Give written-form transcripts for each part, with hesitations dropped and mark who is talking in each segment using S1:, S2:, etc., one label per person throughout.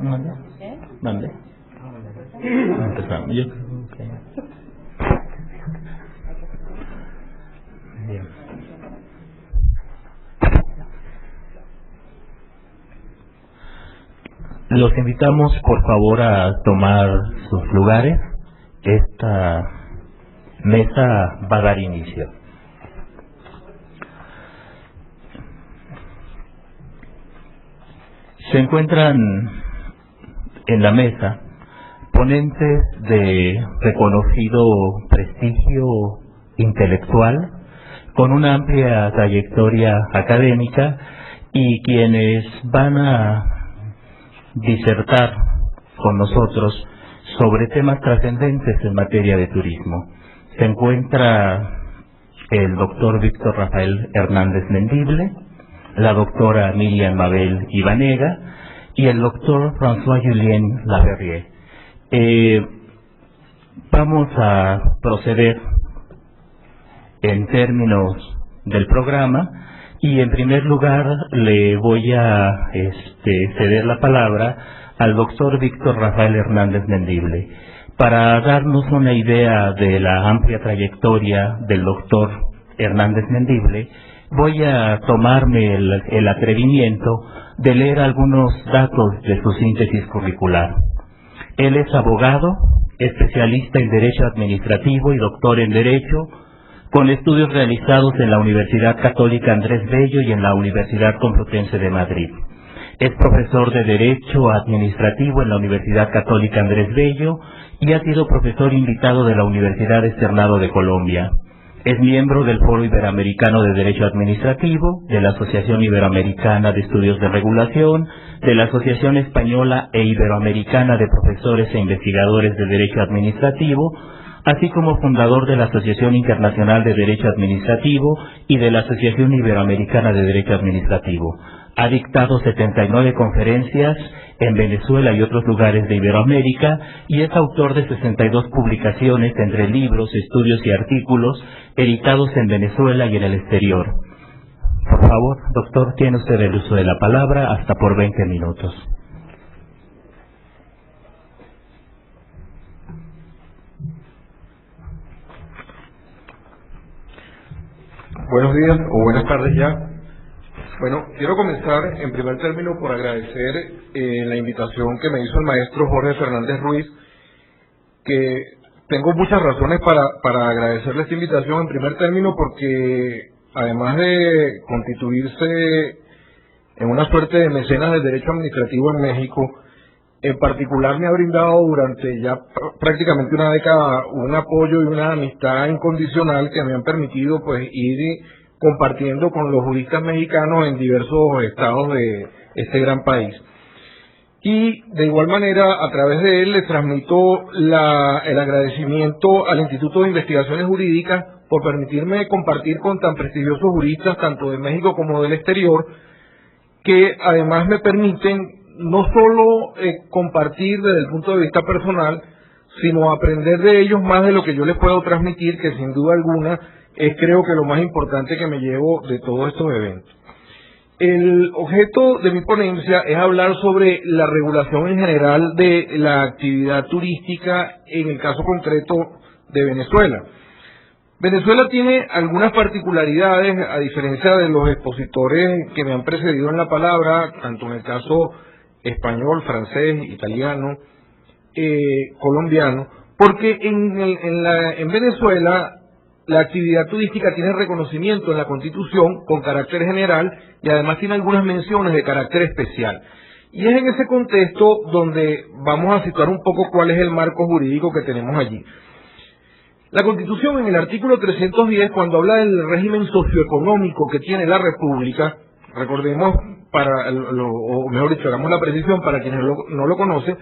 S1: ¿Mande? ¿Mande? Empezamos. Yo creo que... Bien. Los invitamos, por favor, a tomar sus lugares. Esta mesa va a dar inicio. Se encuentran en la mesa ponentes de reconocido prestigio intelectual, con una amplia trayectoria académica, y quienes van a disertar con nosotros sobre temas trascendentes en materia de turismo. Se encuentra el doctor Víctor Rafael Hernández Mendible, la doctora Miriam Mabel Ibanega y el doctor François-Julien Laverrier. Vamos a proceder en términos del programa, y en primer lugar le voy a ceder la palabra al doctor Víctor Rafael Hernández Mendible para darnos una idea de la amplia trayectoria del doctor Hernández Mendible. Voy a tomarme el atrevimiento de leer algunos datos de su síntesis curricular. Él es abogado, especialista en Derecho Administrativo y doctor en Derecho, con estudios realizados en la Universidad Católica Andrés Bello y en la Universidad Complutense de Madrid. Es profesor de Derecho Administrativo en la Universidad Católica Andrés Bello y ha sido profesor invitado de la Universidad Externado de Colombia. Es miembro del Foro Iberoamericano de Derecho Administrativo, de la Asociación Iberoamericana de Estudios de Regulación, de la Asociación Española e Iberoamericana de Profesores e Investigadores de Derecho Administrativo, así como fundador de la Asociación Internacional de Derecho Administrativo y de la Asociación Iberoamericana de Derecho Administrativo. Ha dictado 79 conferencias en Venezuela y otros lugares de Iberoamérica, y es autor de 62 publicaciones entre libros, estudios y artículos editados en Venezuela y en el exterior. Por favor, doctor, tiene usted el uso de la palabra hasta por 20 minutos.
S2: Buenos días o buenas tardes ya. Bueno, quiero comenzar en primer término por agradecer la invitación que me hizo el maestro Jorge Fernández Ruiz, que tengo muchas razones para agradecerle esta invitación. En primer término porque además de constituirse en una suerte de mecenas del derecho administrativo en México, en particular me ha brindado durante ya prácticamente una década un apoyo y una amistad incondicional que me han permitido pues ir compartiendo con los juristas mexicanos en diversos estados de este gran país. Y de igual manera, a través de él, les transmito el agradecimiento al Instituto de Investigaciones Jurídicas por permitirme compartir con tan prestigiosos juristas, tanto de México como del exterior, que además me permiten no solo compartir desde el punto de vista personal, sino aprender de ellos más de lo que yo les puedo transmitir, que sin duda alguna es creo que lo más importante que me llevo de todos estos eventos. El objeto de mi ponencia es hablar sobre la regulación en general de la actividad turística en el caso concreto de Venezuela. Venezuela tiene algunas particularidades, a diferencia de los expositores que me han precedido en la palabra, tanto en el caso español, francés, italiano, colombiano, porque en Venezuela la actividad turística tiene reconocimiento en la Constitución con carácter general y además tiene algunas menciones de carácter especial. Y es en ese contexto donde vamos a situar un poco cuál es el marco jurídico que tenemos allí. La Constitución, en el artículo 310, cuando habla del régimen socioeconómico que tiene la República, recordemos, o mejor dicho, hagamos la precisión para quienes no lo conocen,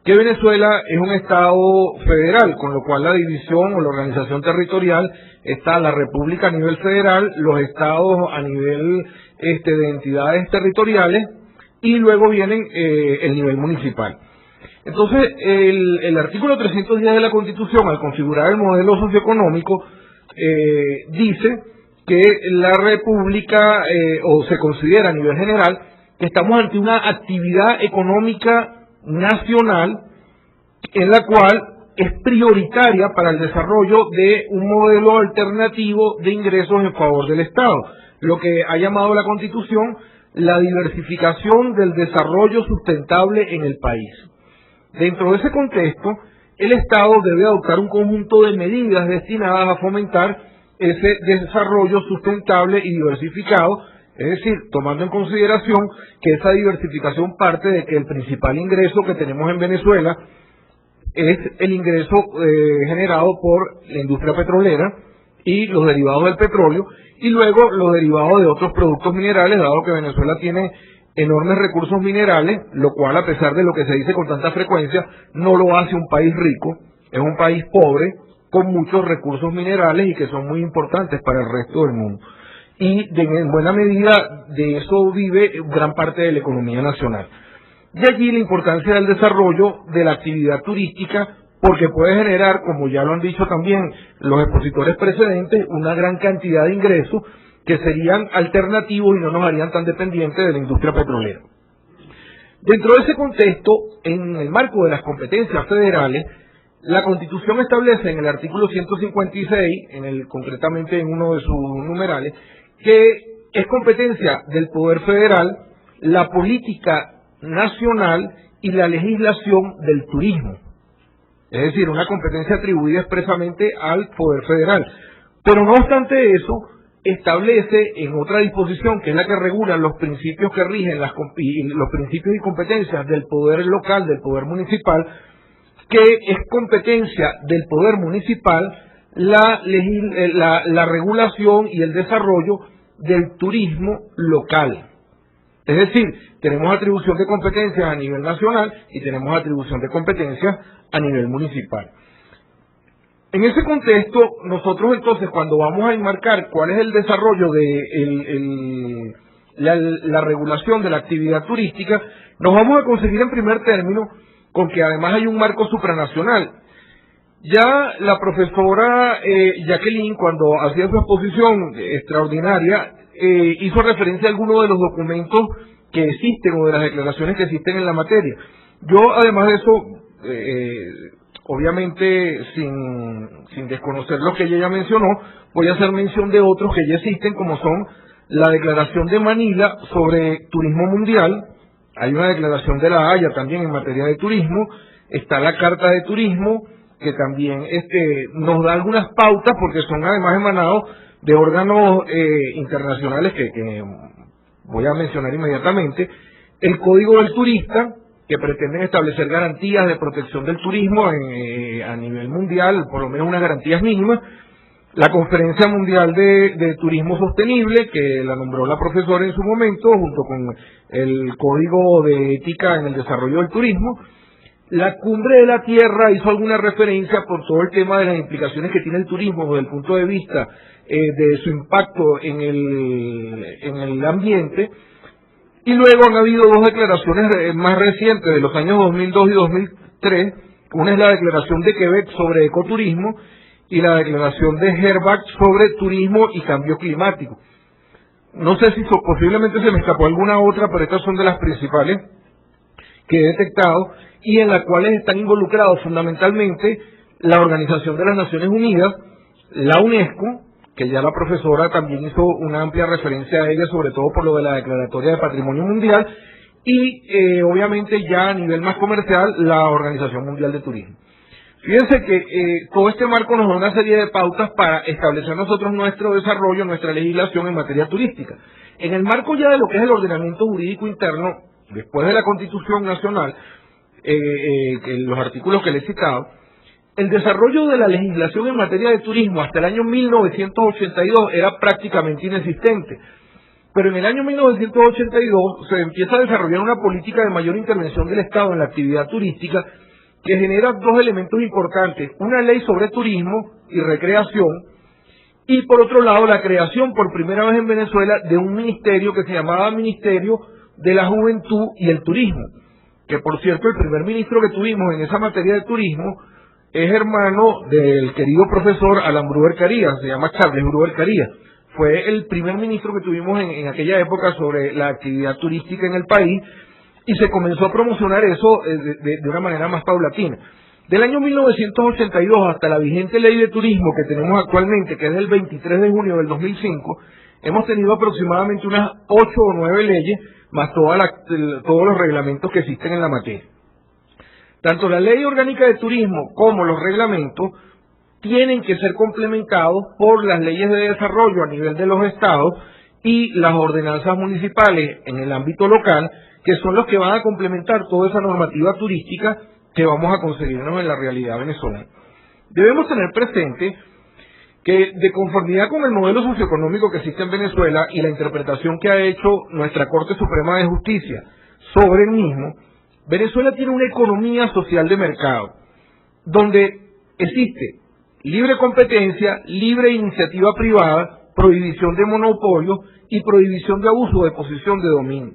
S2: que Venezuela es un estado federal, con lo cual la división o la organización territorial está la República a nivel federal, los estados a nivel de entidades territoriales, y luego vienen el nivel municipal. Entonces, el artículo 310 de la Constitución, al configurar el modelo socioeconómico, dice que la República, o se considera a nivel general, que estamos ante una actividad económica nacional en la cual es prioritaria para el desarrollo de un modelo alternativo de ingresos en favor del Estado, lo que ha llamado la Constitución la diversificación del desarrollo sustentable en el país. Dentro de ese contexto, el Estado debe adoptar un conjunto de medidas destinadas a fomentar ese desarrollo sustentable y diversificado, es decir, tomando en consideración que esa diversificación parte de que el principal ingreso que tenemos en Venezuela es el ingreso generado por la industria petrolera y los derivados del petróleo, y luego los derivados de otros productos minerales, dado que Venezuela tiene enormes recursos minerales, lo cual, a pesar de lo que se dice con tanta frecuencia, no lo hace un país rico, es un país pobre con muchos recursos minerales y que son muy importantes para el resto del mundo. Y en buena medida de eso vive gran parte de la economía nacional. De allí la importancia del desarrollo de la actividad turística, porque puede generar, como ya lo han dicho también los expositores precedentes, una gran cantidad de ingresos que serían alternativos y no nos harían tan dependientes de la industria petrolera. Dentro de ese contexto, en el marco de las competencias federales, la Constitución establece en el artículo 156, concretamente en uno de sus numerales, que es competencia del Poder Federal la política nacional y la legislación del turismo. Es decir, una competencia atribuida expresamente al Poder Federal. Pero no obstante eso, establece en otra disposición, que es la que regula los principios que rigen los principios y competencias del poder local, del poder municipal, que es competencia del poder municipal la regulación y el desarrollo del turismo local. Es decir, tenemos atribución de competencias a nivel nacional y tenemos atribución de competencias a nivel municipal. En ese contexto, nosotros entonces, cuando vamos a enmarcar cuál es el desarrollo de la regulación de la actividad turística, nos vamos a conseguir en primer término con que además hay un marco supranacional. Ya la profesora Jacqueline, cuando hacía su exposición extraordinaria, hizo referencia a algunos de los documentos que existen o de las declaraciones que existen en la materia. Yo, además de eso, obviamente sin desconocer lo que ella ya mencionó, voy a hacer mención de otros que ya existen, como son la Declaración de Manila sobre Turismo Mundial. Hay una declaración de La Haya también en materia de turismo, está la Carta de Turismo, que también nos da algunas pautas, porque son además emanados de órganos internacionales que voy a mencionar inmediatamente, el Código del Turista, que pretenden establecer garantías de protección del turismo a nivel mundial, por lo menos unas garantías mínimas, la Conferencia Mundial de Turismo Sostenible, que la nombró la profesora en su momento, junto con el Código de Ética en el Desarrollo del Turismo. La Cumbre de la Tierra hizo alguna referencia por todo el tema de las implicaciones que tiene el turismo desde el punto de vista de su impacto en el ambiente. Y luego han habido dos declaraciones más recientes, de los años 2002 y 2003. Una es la Declaración de Quebec sobre ecoturismo y la Declaración de Herbach sobre turismo y cambio climático. No sé si posiblemente se me escapó alguna otra, pero estas son de las principales que he detectado y en las cuales están involucrados fundamentalmente la Organización de las Naciones Unidas, la UNESCO, que ya la profesora también hizo una amplia referencia a ella, sobre todo por lo de la Declaratoria de Patrimonio Mundial, y obviamente ya a nivel más comercial, la Organización Mundial de Turismo. Fíjense que todo este marco nos da una serie de pautas para establecer nosotros nuestro desarrollo, nuestra legislación en materia turística. En el marco ya de lo que es el ordenamiento jurídico interno, después de la Constitución Nacional, los artículos que le he citado, el desarrollo de la legislación en materia de turismo hasta el año 1982 era prácticamente inexistente. Pero en el año 1982 se empieza a desarrollar una política de mayor intervención del Estado en la actividad turística que genera dos elementos importantes: una ley sobre turismo y recreación, y por otro lado la creación por primera vez en Venezuela de un ministerio que se llamaba Ministerio de la Juventud y el Turismo, que por cierto el primer ministro que tuvimos en esa materia de turismo es hermano del querido profesor Alan Bruber Carías, se llama Charles Bruber Carías. fue el primer ministro que tuvimos en aquella época sobre la actividad turística en el país, y se comenzó a promocionar eso de una manera más paulatina. Del año 1982 hasta la vigente ley de turismo que tenemos actualmente, que es del 23 de junio del 2005, hemos tenido aproximadamente unas 8 o 9 leyes, más todos los reglamentos que existen en la materia. Tanto la ley orgánica de turismo como los reglamentos tienen que ser complementados por las leyes de desarrollo a nivel de los estados y las ordenanzas municipales en el ámbito local, que son los que van a complementar toda esa normativa turística que vamos a conseguirnos en la realidad venezolana. Debemos tener presente que, de conformidad con el modelo socioeconómico que existe en Venezuela y la interpretación que ha hecho nuestra Corte Suprema de Justicia sobre el mismo, Venezuela tiene una economía social de mercado, donde existe libre competencia, libre iniciativa privada, prohibición de monopolios y prohibición de abuso de posición de dominio.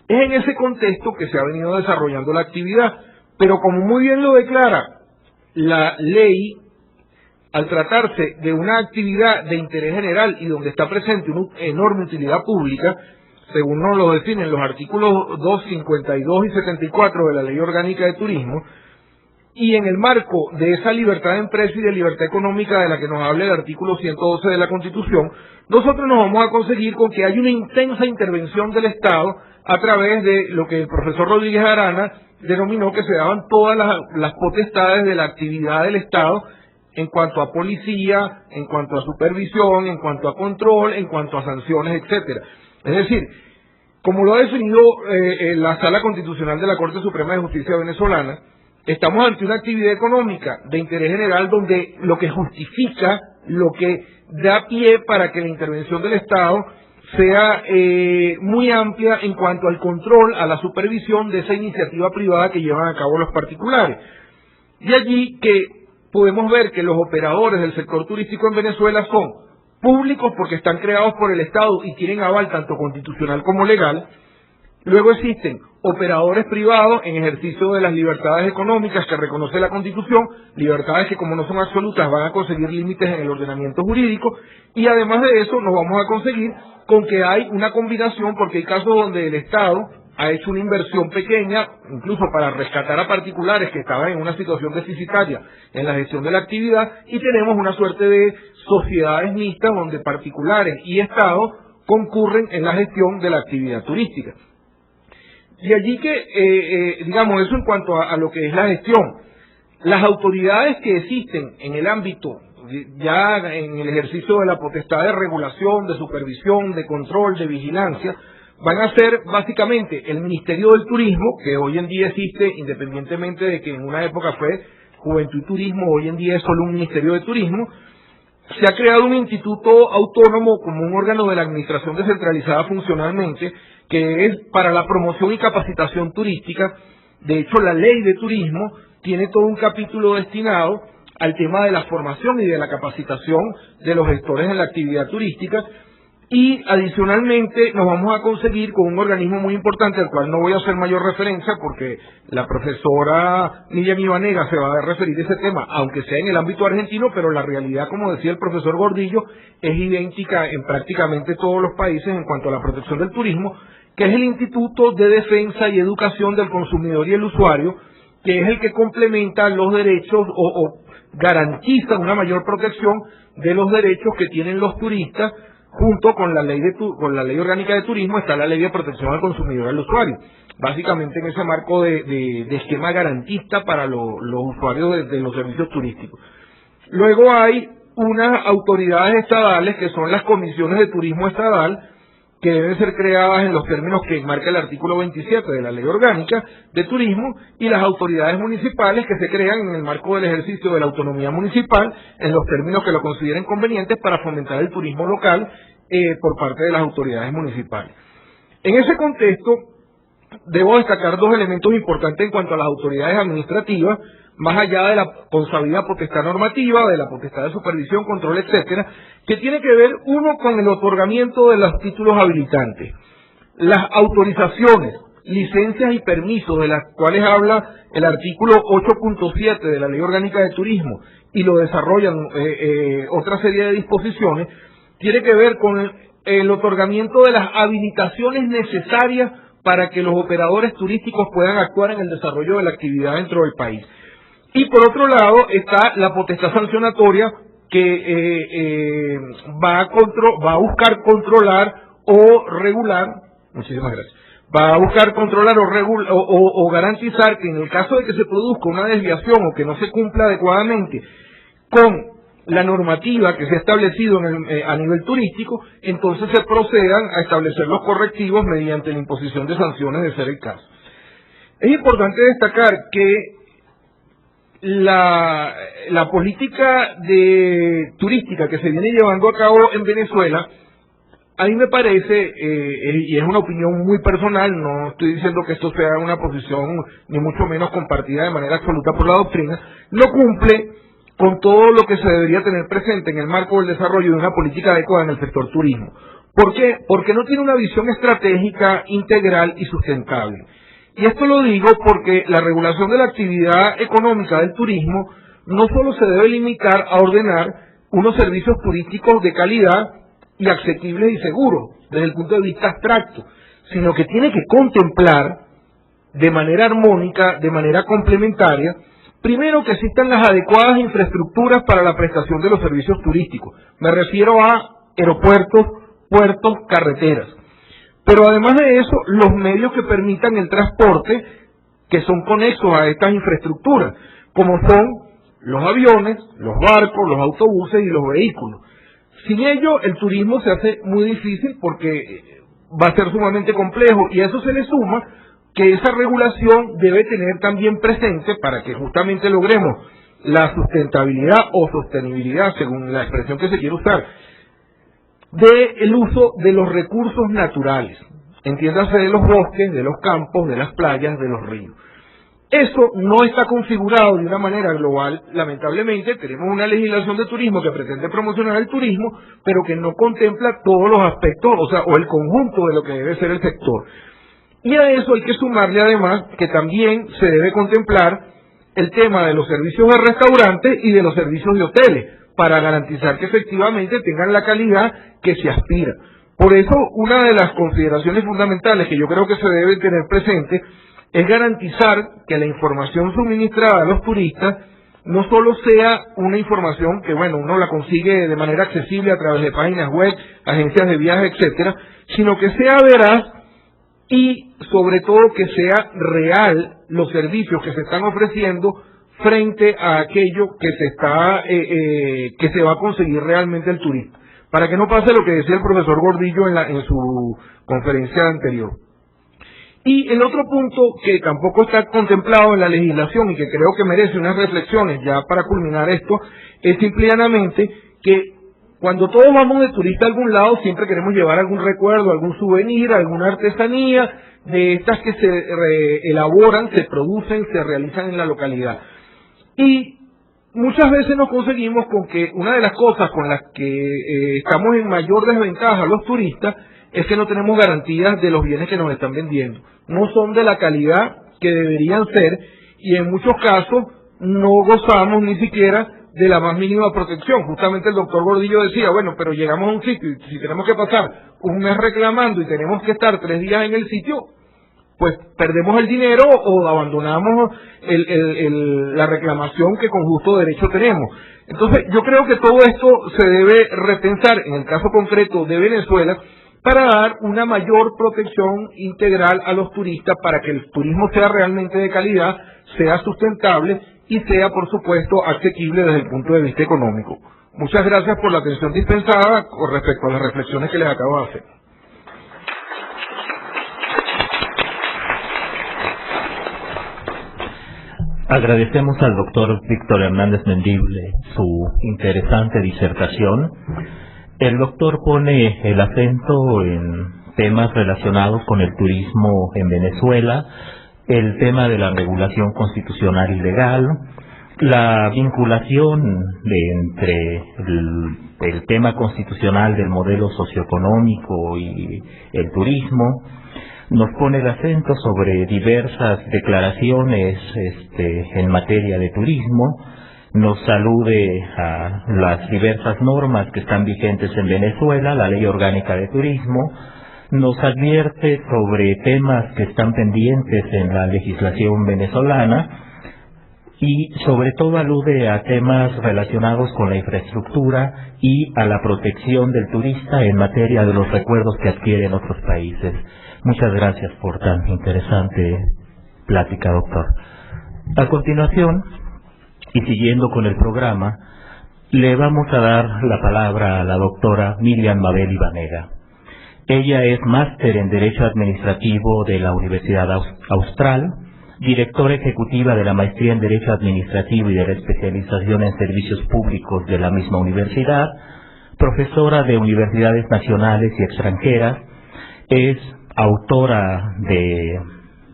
S2: Es en ese contexto que se ha venido desarrollando la actividad, pero como muy bien lo declara la ley, al tratarse de una actividad de interés general y donde está presente una enorme utilidad pública, según nos lo definen los artículos 2, 52 y 74 de la Ley Orgánica de Turismo, y en el marco de esa libertad de empresa y de libertad económica de la que nos habla el artículo 112 de la Constitución, nosotros nos vamos a conseguir con que hay una intensa intervención del Estado a través de lo que el profesor Rodríguez Arana denominó que se daban todas las potestades de la actividad del Estado en cuanto a policía, en cuanto a supervisión, en cuanto a control, en cuanto a sanciones, etcétera. Es decir, como lo ha definido la Sala Constitucional de la Corte Suprema de Justicia venezolana, estamos ante una actividad económica de interés general donde lo que justifica, lo que da pie para que la intervención del Estado sea muy amplia en cuanto al control, a la supervisión de esa iniciativa privada que llevan a cabo los particulares. De allí que podemos ver que los operadores del sector turístico en Venezuela son públicos porque están creados por el Estado y tienen aval tanto constitucional como legal. Luego existen operadores privados en ejercicio de las libertades económicas que reconoce la Constitución, libertades que como no son absolutas van a conseguir límites en el ordenamiento jurídico, y además de eso nos vamos a conseguir con que hay una combinación, porque hay casos donde el Estado ha hecho una inversión pequeña, incluso para rescatar a particulares que estaban en una situación deficitaria en la gestión de la actividad, y tenemos una suerte de sociedades mixtas donde particulares y Estado concurren en la gestión de la actividad turística. De allí que, digamos, eso en cuanto a lo que es la gestión. Las autoridades que existen en el ámbito, ya en el ejercicio de la potestad de regulación, de supervisión, de control, de vigilancia, van a ser básicamente el Ministerio del Turismo, que hoy en día existe, independientemente de que en una época fue Juventud y Turismo, hoy en día es solo un Ministerio de Turismo. Se ha creado un instituto autónomo como un órgano de la administración descentralizada funcionalmente, que es para la promoción y capacitación turística. De hecho, la ley de turismo tiene todo un capítulo destinado al tema de la formación y de la capacitación de los gestores de la actividad turística, y adicionalmente nos vamos a conseguir con un organismo muy importante al cual no voy a hacer mayor referencia porque la profesora Miriam Ibanega se va a referir a ese tema, aunque sea en el ámbito argentino, pero la realidad, como decía el profesor Gordillo, es idéntica en prácticamente todos los países en cuanto a la protección del turismo, que es el Instituto de Defensa y Educación del Consumidor y el Usuario, que es el que complementa los derechos o garantiza una mayor protección de los derechos que tienen los turistas. Junto con la ley orgánica de turismo está la ley de protección al consumidor y al usuario, básicamente en ese marco de esquema garantista para los usuarios de los servicios turísticos. Luego hay unas autoridades estadales que son las comisiones de turismo estadal, que deben ser creadas en los términos que marca el artículo 27 de la Ley Orgánica de Turismo, y las autoridades municipales que se crean en el marco del ejercicio de la autonomía municipal en los términos que lo consideren convenientes para fomentar el turismo local por parte de las autoridades municipales. En ese contexto, debo destacar dos elementos importantes en cuanto a las autoridades administrativas, más allá de la consabida potestad normativa, de la potestad de supervisión, control, etcétera, que tiene que ver, uno, con el otorgamiento de los títulos habilitantes. Las autorizaciones, licencias y permisos de las cuales habla el artículo 8.7 de la Ley Orgánica de Turismo y lo desarrollan otra serie de disposiciones, tiene que ver con el otorgamiento de las habilitaciones necesarias para que los operadores turísticos puedan actuar en el desarrollo de la actividad dentro del país. Y por otro lado está la potestad sancionatoria que va a buscar controlar o regular, muchísimas gracias, va a buscar controlar o garantizar que en el caso de que se produzca una desviación o que no se cumpla adecuadamente con la normativa que se ha establecido a nivel turístico, entonces se procedan a establecer los correctivos mediante la imposición de sanciones de ser el caso. Es importante destacar que la política turística que se viene llevando a cabo en Venezuela, a mí me parece, y es una opinión muy personal, no estoy diciendo que esto sea una posición ni mucho menos compartida de manera absoluta por la doctrina, no cumple con todo lo que se debería tener presente en el marco del desarrollo de una política adecuada en el sector turismo. ¿Por qué? Porque no tiene una visión estratégica, integral y sustentable. Y esto lo digo porque la regulación de la actividad económica del turismo no solo se debe limitar a ordenar unos servicios turísticos de calidad y asequibles y seguros desde el punto de vista abstracto, sino que tiene que contemplar de manera armónica, de manera complementaria, primero que existan las adecuadas infraestructuras para la prestación de los servicios turísticos. Me refiero a aeropuertos, puertos, carreteras. Pero además de eso, los medios que permitan el transporte que son conexos a estas infraestructuras, como son los aviones, los barcos, los autobuses y los vehículos. Sin ello, el turismo se hace muy difícil porque va a ser sumamente complejo, y a eso se le suma que esa regulación debe tener también presente, para que justamente logremos la sustentabilidad o sostenibilidad, según la expresión que se quiere usar, del uso de los recursos naturales, entiéndase de los bosques, de los campos, de las playas, de los ríos. Eso no está configurado de una manera global, lamentablemente. Tenemos una legislación de turismo que pretende promocionar el turismo, pero que no contempla todos los aspectos, o el conjunto de lo que debe ser el sector. Y a eso hay que sumarle además que también se debe contemplar el tema de los servicios de restaurantes y de los servicios de hoteles, para garantizar que efectivamente tengan la calidad que se aspira. Por eso, una de las consideraciones fundamentales que yo creo que se debe tener presente es garantizar que la información suministrada a los turistas no solo sea una información que, uno la consigue de manera accesible a través de páginas web, agencias de viajes, etcétera, sino que sea veraz y, sobre todo, que sea real los servicios que se están ofreciendo frente a aquello que se va a conseguir realmente el turista, para que no pase lo que decía el profesor Gordillo en su conferencia anterior. Y el otro punto que tampoco está contemplado en la legislación y que creo que merece unas reflexiones ya para culminar esto, es simplemente que cuando todos vamos de turista a algún lado siempre queremos llevar algún recuerdo, algún souvenir, alguna artesanía de estas que se elaboran, se producen, se realizan en la localidad. Y muchas veces nos conseguimos con que una de las cosas con las que estamos en mayor desventaja los turistas es que no tenemos garantías de los bienes que nos están vendiendo. No son de la calidad que deberían ser, y en muchos casos no gozamos ni siquiera de la más mínima protección. Justamente el doctor Gordillo decía, pero llegamos a un sitio y si tenemos que pasar un mes reclamando y tenemos que estar 3 días en el sitio, pues perdemos el dinero o abandonamos la reclamación que con justo derecho tenemos. Entonces, yo creo que todo esto se debe repensar en el caso concreto de Venezuela para dar una mayor protección integral a los turistas, para que el turismo sea realmente de calidad, sea sustentable y sea, por supuesto, asequible desde el punto de vista económico. Muchas gracias por la atención dispensada con respecto a las reflexiones que les acabo de hacer.
S1: Agradecemos al doctor Víctor Hernández Mendible su interesante disertación. El doctor pone el acento en temas relacionados con el turismo en Venezuela, el tema de la regulación constitucional y legal, la vinculación entre el tema constitucional del modelo socioeconómico y el turismo. Nos pone el acento sobre diversas declaraciones en materia de turismo, nos alude a las diversas normas que están vigentes en Venezuela, la Ley Orgánica de Turismo, nos advierte sobre temas que están pendientes en la legislación venezolana y sobre todo alude a temas relacionados con la infraestructura y a la protección del turista en materia de los recuerdos que adquiere en otros países. Muchas gracias por tan interesante plática, doctor. A continuación, y siguiendo con el programa, le vamos a dar la palabra a la doctora Miriam Mabel Ibanega. Ella es máster en Derecho Administrativo de la Universidad Austral, directora ejecutiva de la Maestría en Derecho Administrativo y de la Especialización en Servicios Públicos de la misma universidad, profesora de universidades nacionales y extranjeras, es autora de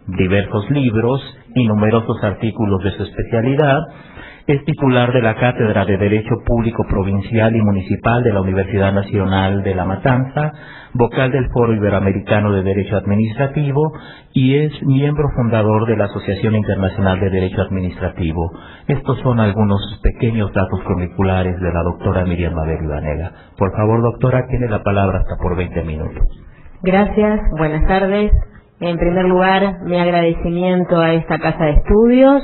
S1: diversos libros y numerosos artículos de su especialidad, es titular de la Cátedra de Derecho Público Provincial y Municipal de la Universidad Nacional de La Matanza, vocal del Foro Iberoamericano de Derecho Administrativo y es miembro fundador de la Asociación Internacional de Derecho Administrativo. Estos son algunos pequeños datos curriculares de la doctora Miriam Mabel Ibanega. Por favor, doctora, tiene la palabra hasta por 20 minutos.
S3: Gracias, buenas tardes. En primer lugar, mi agradecimiento a esta Casa de Estudios,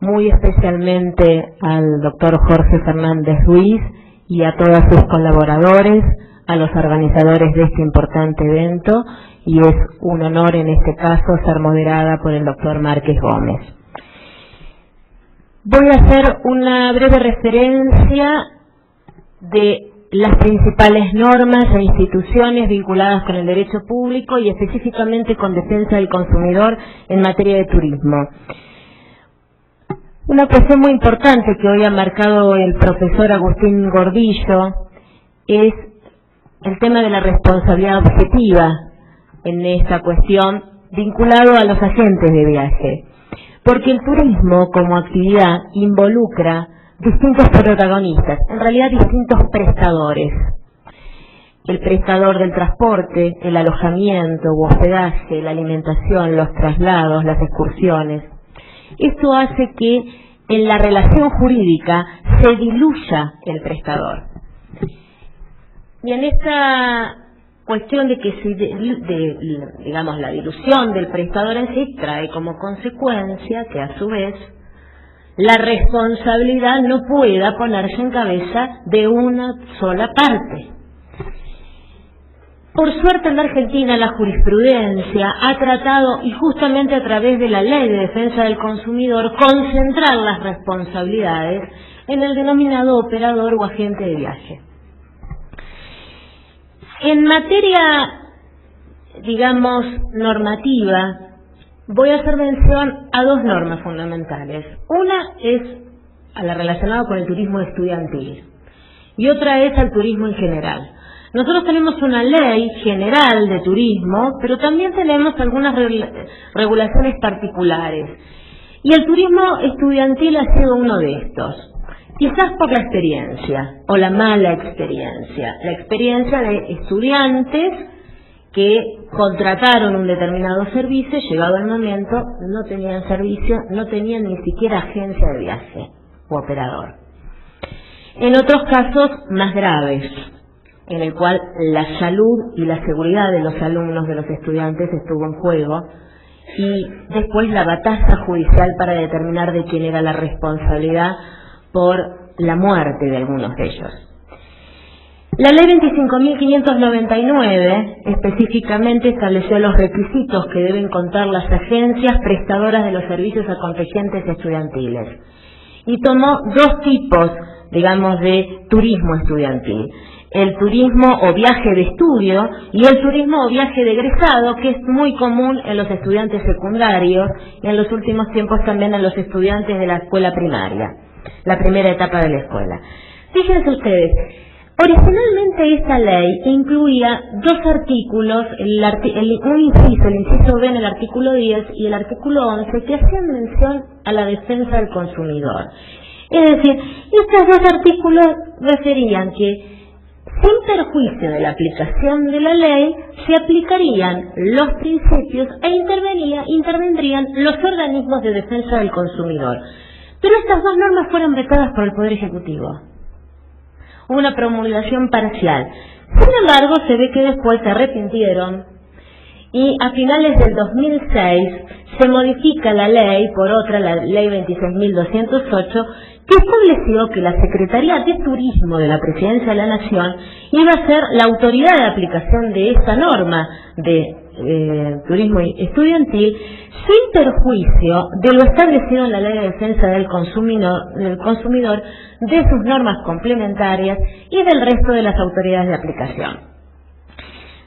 S3: muy especialmente al doctor Jorge Fernández Ruiz y a todos sus colaboradores, a los organizadores de este importante evento, y es un honor en este caso ser moderada por el doctor Márquez Gómez. Voy a hacer una breve referencia de las principales normas e instituciones vinculadas con el derecho público y específicamente con defensa del consumidor en materia de turismo. Una cuestión muy importante que hoy ha marcado el profesor Agustín Gordillo es el tema de la responsabilidad objetiva en esta cuestión vinculado a los agentes de viaje, porque el turismo como actividad involucra distintos protagonistas, en realidad distintos prestadores. El prestador del transporte, el alojamiento u hospedaje, la alimentación, los traslados, las excursiones. Esto hace que en la relación jurídica se diluya el prestador. Y en esta cuestión de que digamos, la dilución del prestador en sí trae como consecuencia que a su vez la responsabilidad no pueda ponerse en cabeza de una sola parte. Por suerte en la Argentina la jurisprudencia ha tratado, y justamente a través de la Ley de Defensa del Consumidor, concentrar las responsabilidades en el denominado operador o agente de viaje. En materia, digamos, normativa, voy a hacer mención a dos normas fundamentales. Una es a la relacionada con el turismo estudiantil y otra es al turismo en general. Nosotros tenemos una ley general de turismo, pero también tenemos algunas regulaciones particulares. Y el turismo estudiantil ha sido uno de estos. Quizás por la experiencia, o la mala experiencia. La experiencia de estudiantes que contrataron un determinado servicio, llegado el momento, no tenían servicio, no tenían ni siquiera agencia de viaje o operador. En otros casos más graves, en el cual la salud y la seguridad de los alumnos, de los estudiantes, estuvo en juego, y después la batalla judicial para determinar de quién era la responsabilidad por la muerte de algunos de ellos. La ley 25.599 específicamente estableció los requisitos que deben contar las agencias prestadoras de los servicios a contingentes estudiantiles y tomó dos tipos, digamos, de turismo estudiantil: el turismo o viaje de estudio y el turismo o viaje de egresado, que es muy común en los estudiantes secundarios y en los últimos tiempos también en los estudiantes de la escuela primaria, la primera etapa de la escuela. Fíjense ustedes, originalmente esta ley incluía dos artículos, un inciso, el inciso B en el artículo 10 y el artículo 11, que hacían mención a la defensa del consumidor. Es decir, estos dos artículos referían que sin perjuicio de la aplicación de la ley, se aplicarían los principios e intervendrían los organismos de defensa del consumidor. Pero estas dos normas fueron vetadas por el Poder Ejecutivo. Hubo una promulgación parcial. Sin embargo, se ve que después se arrepintieron y a finales del 2006 se modifica la ley por otra, la ley 26.208, que estableció que la Secretaría de Turismo de la Presidencia de la Nación iba a ser la autoridad de aplicación de esta norma de turismo estudiantil, sin perjuicio de lo establecido en la Ley de Defensa del Consumidor, de sus normas complementarias y del resto de las autoridades de aplicación.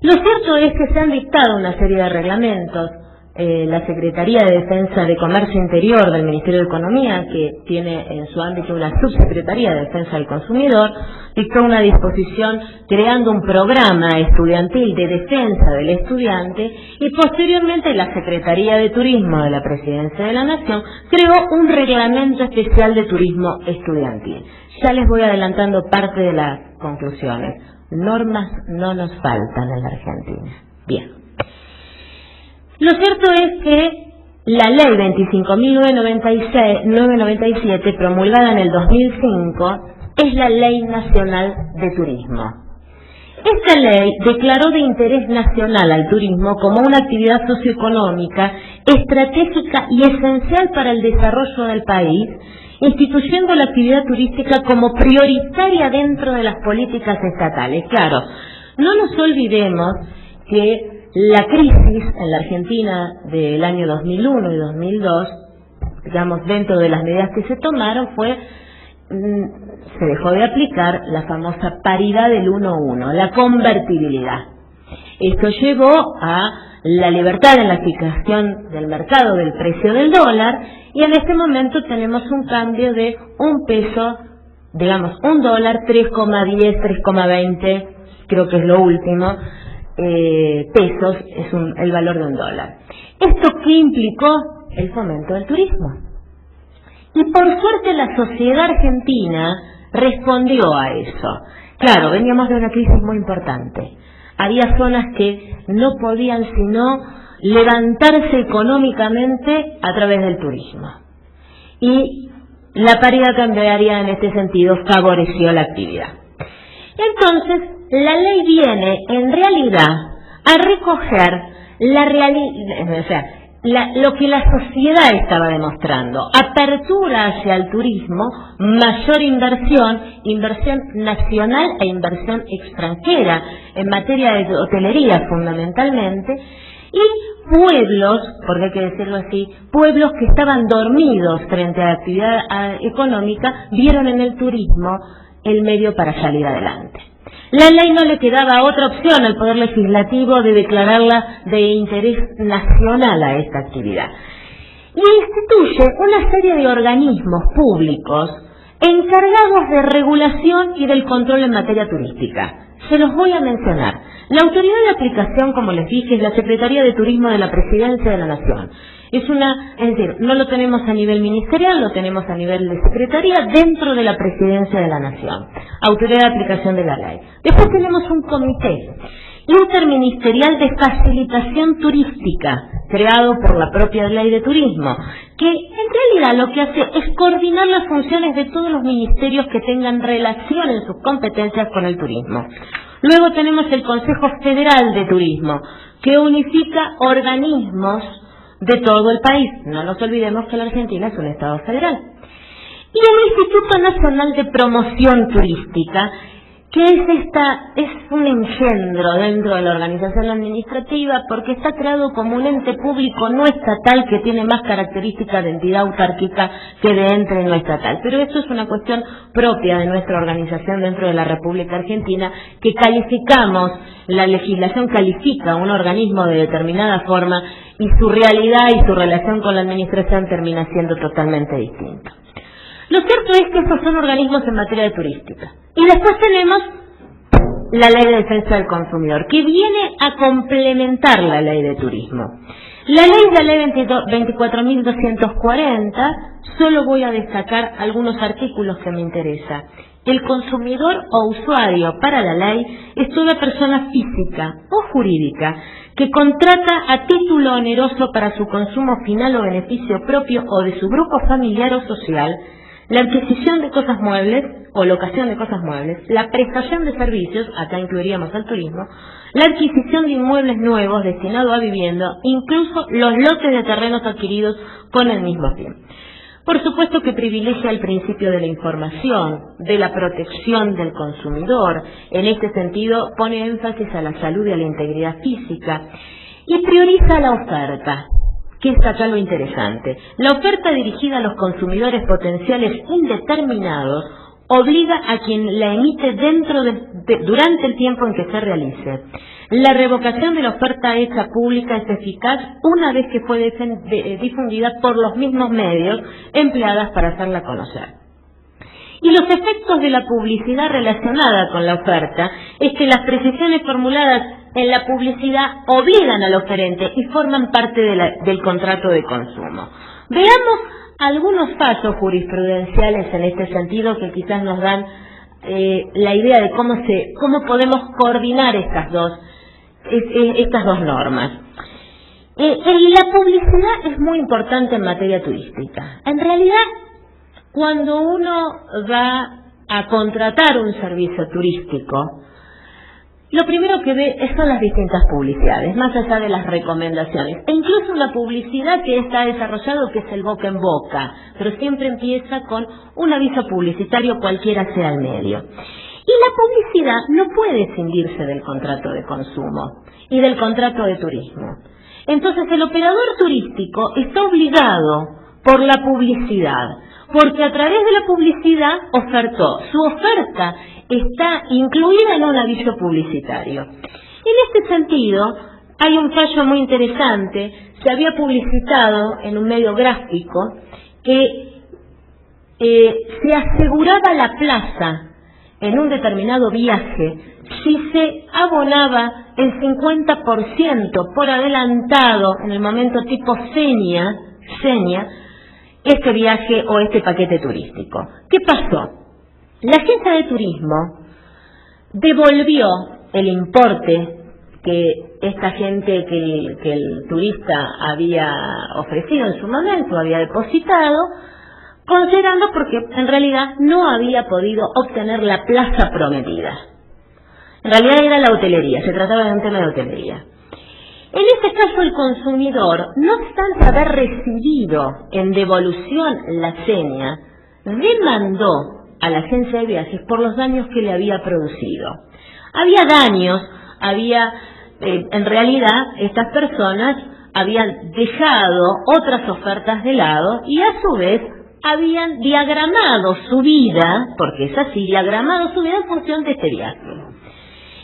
S3: Lo cierto es que se han dictado una serie de reglamentos. La Secretaría de Defensa de Comercio Interior del Ministerio de Economía, que tiene en su ámbito una subsecretaría de Defensa del Consumidor, dictó una disposición creando un programa estudiantil de defensa del estudiante, y posteriormente la Secretaría de Turismo de la Presidencia de la Nación creó un reglamento especial de turismo estudiantil. Ya les voy adelantando parte de las conclusiones. Normas no nos faltan en la Argentina. Bien. Lo cierto es que la Ley 25.997, promulgada en el 2005, es la Ley Nacional de Turismo. Esta ley declaró de interés nacional al turismo como una actividad socioeconómica estratégica y esencial para el desarrollo del país, instituyendo la actividad turística como prioritaria dentro de las políticas estatales. Claro, no nos olvidemos que la crisis en la Argentina del año 2001 y 2002, digamos, dentro de las medidas que se tomaron se dejó de aplicar la famosa paridad del 1:1, la convertibilidad. Esto llevó a la libertad en la fijación del mercado del precio del dólar, y en este momento tenemos un cambio de un peso, digamos, un dólar, 3,10, 3,20, creo que es lo último, pesos es el valor de un dólar. ¿Esto qué implicó? El fomento del turismo. Y por suerte la sociedad argentina respondió a eso. Claro, veníamos de una crisis muy importante. Había zonas que no podían sino levantarse económicamente a través del turismo. Y la paridad cambiaria en este sentido favoreció la actividad. Entonces, la ley viene en realidad a recoger lo que la sociedad estaba demostrando: apertura hacia el turismo, mayor inversión nacional e inversión extranjera en materia de hotelería fundamentalmente, y pueblos, porque hay que decirlo así, pueblos que estaban dormidos frente a la actividad económica, vieron en el turismo el medio para salir adelante. La ley no le quedaba otra opción al Poder Legislativo de declararla de interés nacional a esta actividad. Y instituye una serie de organismos públicos encargados de regulación y del control en materia turística. Se los voy a mencionar. La autoridad de aplicación, como les dije, es la Secretaría de Turismo de la Presidencia de la Nación. Es decir, no lo tenemos a nivel ministerial, lo tenemos a nivel de secretaría dentro de la Presidencia de la Nación. Autoridad de aplicación de la ley. Después tenemos un comité interministerial de facilitación turística, creado por la propia ley de turismo, que en realidad lo que hace es coordinar las funciones de todos los ministerios que tengan relación en sus competencias con el turismo. Luego tenemos el Consejo Federal de Turismo, que unifica organismos de todo el país. No nos olvidemos que la Argentina es un Estado federal. Y el Instituto Nacional de Promoción Turística, que es un engendro dentro de la organización administrativa, porque está creado como un ente público no estatal que tiene más características de entidad autárquica que de ente no estatal. Pero esto es una cuestión propia de nuestra organización dentro de la República Argentina, que la legislación califica a un organismo de determinada forma y su realidad y su relación con la administración termina siendo totalmente distinta. Lo cierto es que estos son organismos en materia de turística. Y después tenemos la Ley de Defensa del Consumidor, que viene a complementar la Ley de Turismo. La ley 24.240 solo voy a destacar algunos artículos que me interesan. El consumidor o usuario para la ley es toda persona física o jurídica que contrata a título oneroso para su consumo final o beneficio propio o de su grupo familiar o social la adquisición de cosas muebles o locación de cosas muebles, la prestación de servicios, acá incluiríamos al turismo, la adquisición de inmuebles nuevos destinados a vivienda, incluso los lotes de terrenos adquiridos con el mismo fin. Por supuesto que privilegia el principio de la información, de la protección del consumidor. En este sentido, pone énfasis a la salud y a la integridad física y prioriza la oferta, que es acá lo interesante. La oferta dirigida a los consumidores potenciales indeterminados obliga a quien la emite durante el tiempo en que se realice. La revocación de la oferta hecha pública es eficaz una vez que fue difundida por los mismos medios empleados para hacerla conocer. Y los efectos de la publicidad relacionada con la oferta es que las precisiones formuladas en la publicidad obligan al oferente y forman parte del contrato de consumo. Veamos algunos fallos jurisprudenciales en este sentido que quizás nos dan la idea de cómo podemos coordinar estas dos normas. La publicidad es muy importante en materia turística. En realidad, cuando uno va a contratar un servicio turístico, lo primero que ve son las distintas publicidades, más allá de las recomendaciones. E incluso una publicidad que está desarrollado, que es el boca en boca, pero siempre empieza con un aviso publicitario, cualquiera sea el medio. Y la publicidad no puede escindirse del contrato de consumo y del contrato de turismo. Entonces el operador turístico está obligado por la publicidad, porque a través de la publicidad ofertó. Su oferta está incluida en un aviso publicitario. En este sentido, hay un fallo muy interesante. Se había publicitado en un medio gráfico que se aseguraba la plaza en un determinado viaje si se abonaba el 50% por adelantado en el momento tipo seña, este viaje o este paquete turístico. ¿Qué pasó? La agencia de turismo devolvió el importe que esta gente, que el turista había ofrecido en su momento, había depositado, considerando porque en realidad no había podido obtener la plaza prometida. En realidad era la hotelería, se trataba de un tema de hotelería. En este caso el consumidor, no obstante haber recibido en devolución la seña, demandó a la agencia de viajes por los daños que le había producido. Había daños, en realidad estas personas habían dejado otras ofertas de lado y a su vez habían diagramado su vida, porque es así, diagramado su vida en función de este viaje.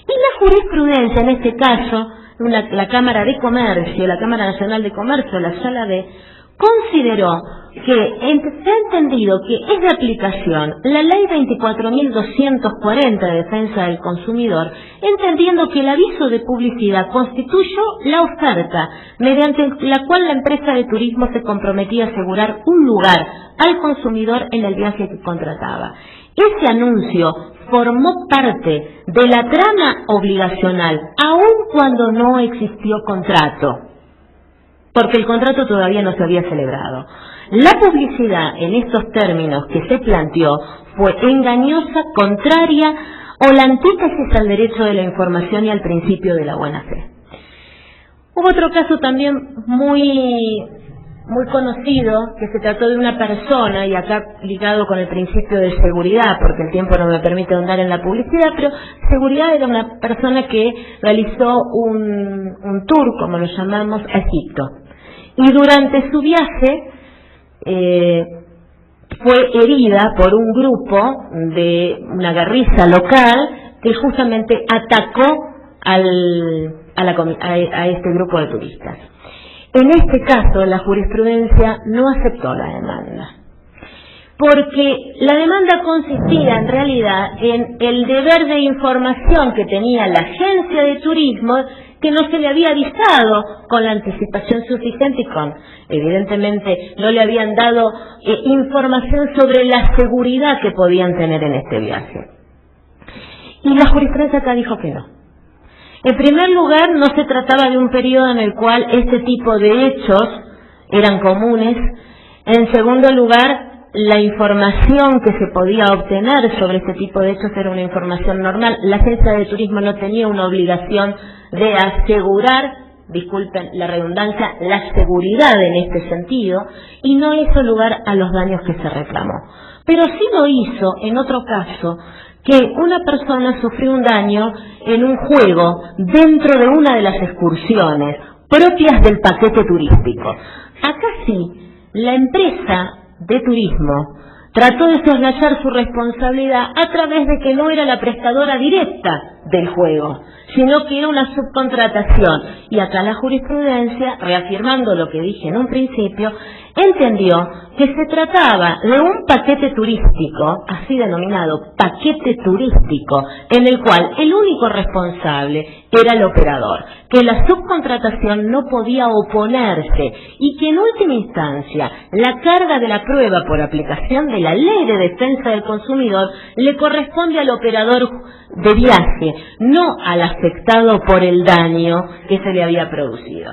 S3: Y la jurisprudencia, en este caso, la Cámara de Comercio, la Cámara Nacional de Comercio, la Sala B, consideró que se ha entendido que es de aplicación la Ley 24.240 de Defensa del Consumidor, entendiendo que el aviso de publicidad constituyó la oferta mediante la cual la empresa de turismo se comprometía a asegurar un lugar al consumidor en el viaje que contrataba. Ese anuncio formó parte de la trama obligacional, aun cuando no existió contrato, porque el contrato todavía no se había celebrado. La publicidad en estos términos que se planteó fue engañosa, contraria o la antítesis al derecho de la información y al principio de la buena fe. Hubo otro caso también muy conocido, que se trató de una persona, y acá ligado con el principio de seguridad, porque el tiempo no me permite ahondar en la publicidad, pero seguridad era una persona que realizó un tour, como lo llamamos, a Egipto. Y durante su viaje fue herida por un grupo de una guerrilla local que justamente atacó a este grupo de turistas. En este caso, la jurisprudencia no aceptó la demanda, porque la demanda consistía en realidad en el deber de información que tenía la agencia de turismo que no se le había avisado con la anticipación suficiente y evidentemente no le habían dado información sobre la seguridad que podían tener en este viaje. Y la jurisprudencia acá dijo que no. En primer lugar, no se trataba de un periodo en el cual este tipo de hechos eran comunes. En segundo lugar, la información que se podía obtener sobre este tipo de hechos era una información normal. La agencia de turismo no tenía una obligación de asegurar, disculpen la redundancia, la seguridad en este sentido, y no hizo lugar a los daños que se reclamó. Pero sí lo hizo en otro caso, que una persona sufrió un daño en un juego dentro de una de las excursiones propias del paquete turístico. Acá sí, la empresa de turismo trató de soslayar su responsabilidad a través de que no era la prestadora directa del juego, sino que era una subcontratación. Y acá la jurisprudencia, reafirmando lo que dije en un principio, entendió que se trataba de un paquete turístico, así denominado paquete turístico, en el cual el único responsable era el operador, que la subcontratación no podía oponerse y que en última instancia la carga de la prueba por aplicación de la Ley de Defensa del Consumidor le corresponde al operador de viaje, no al afectado por el daño que se le había producido.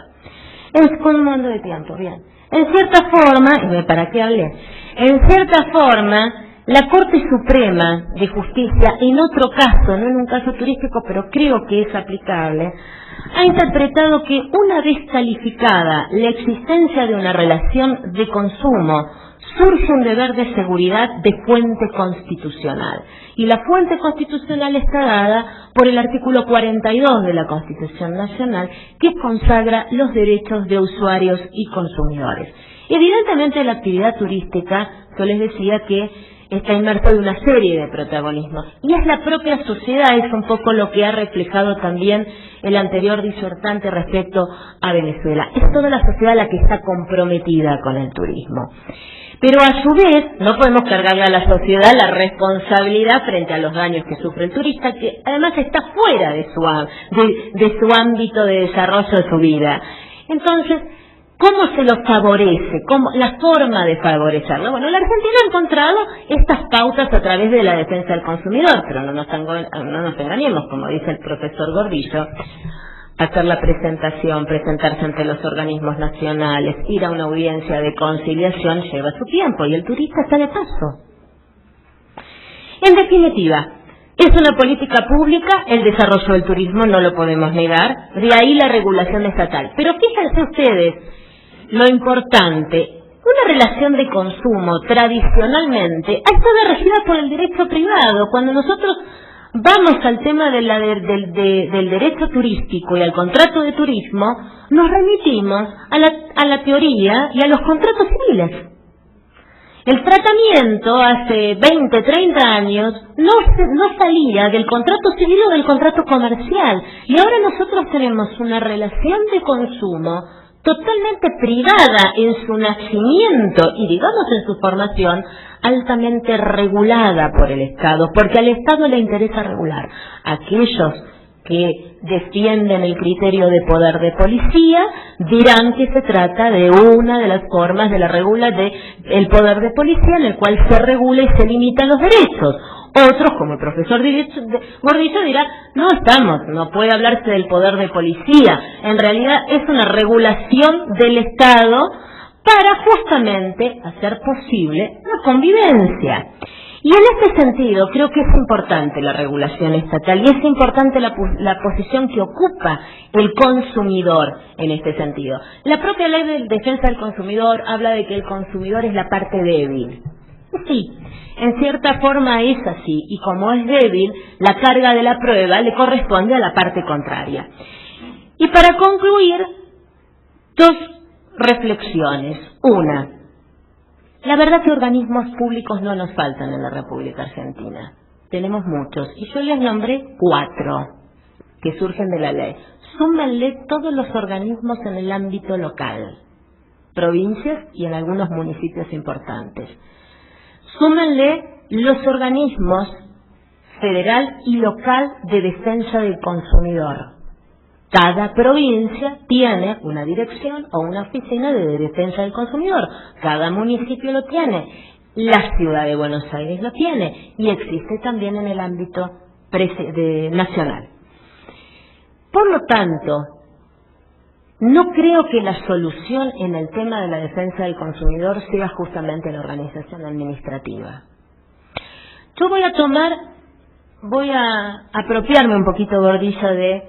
S3: Es con un mando de tiempo, bien. En cierta forma, ¿para qué hablé? En cierta forma, la Corte Suprema de Justicia, en otro caso, no en un caso turístico, pero creo que es aplicable, ha interpretado que una vez calificada la existencia de una relación de consumo, surge un deber de seguridad de fuente constitucional. Y la fuente constitucional está dada por el artículo 42 de la Constitución Nacional, que consagra los derechos de usuarios y consumidores. Evidentemente la actividad turística, yo les decía que está inmersa en una serie de protagonismos. Y es la propia sociedad, es un poco lo que ha reflejado también el anterior disertante respecto a Venezuela. Es toda la sociedad la que está comprometida con el turismo. Pero a su vez, no podemos cargarle a la sociedad la responsabilidad frente a los daños que sufre el turista, que además está fuera de su ámbito de desarrollo de su vida. Entonces, ¿cómo se lo favorece? La forma de favorecerlo. Bueno, la Argentina ha encontrado estas pautas a través de la defensa del consumidor, pero no nos engañemos, como dice el profesor Gordillo. Hacer la presentación, presentarse ante los organismos nacionales, ir a una audiencia de conciliación lleva su tiempo y el turista está de paso. En definitiva, es una política pública, el desarrollo del turismo no lo podemos negar, de ahí la regulación estatal. Pero fíjense ustedes lo importante, una relación de consumo tradicionalmente ha estado regida por el derecho privado. Cuando nosotros vamos al tema del derecho turístico y al contrato de turismo, nos remitimos a la teoría y a los contratos civiles. El tratamiento hace 20, 30 años no salía del contrato civil o del contrato comercial. Y ahora nosotros tenemos una relación de consumo totalmente privada en su nacimiento y digamos en su formación, altamente regulada por el Estado, porque al Estado le interesa regular. Aquellos que defienden el criterio de poder de policía dirán que se trata de una de las formas de la regula del poder de policía en el cual se regula y se limitan los derechos. Otros, como el profesor Gordillo, dirá, no puede hablarse del poder de policía. En realidad es una regulación del Estado para justamente hacer posible la convivencia. Y en este sentido creo que es importante la regulación estatal y es importante la posición que ocupa el consumidor en este sentido. La propia Ley de Defensa del Consumidor habla de que el consumidor es la parte débil. Sí, en cierta forma es así, y como es débil, la carga de la prueba le corresponde a la parte contraria. Y para concluir, dos reflexiones. Una, la verdad que organismos públicos no nos faltan en la República Argentina. Tenemos muchos, y yo les nombré 4 que surgen de la ley. Súmenle todos los organismos en el ámbito local, provincias y en algunos municipios importantes. Súmenle los organismos federal y local de defensa del consumidor. Cada provincia tiene una dirección o una oficina de defensa del consumidor. Cada municipio lo tiene. La ciudad de Buenos Aires lo tiene. Y existe también en el ámbito nacional. Por lo tanto, no creo que la solución en el tema de la defensa del consumidor sea justamente la organización administrativa. Yo voy a apropiarme un poquito, Gordillo, de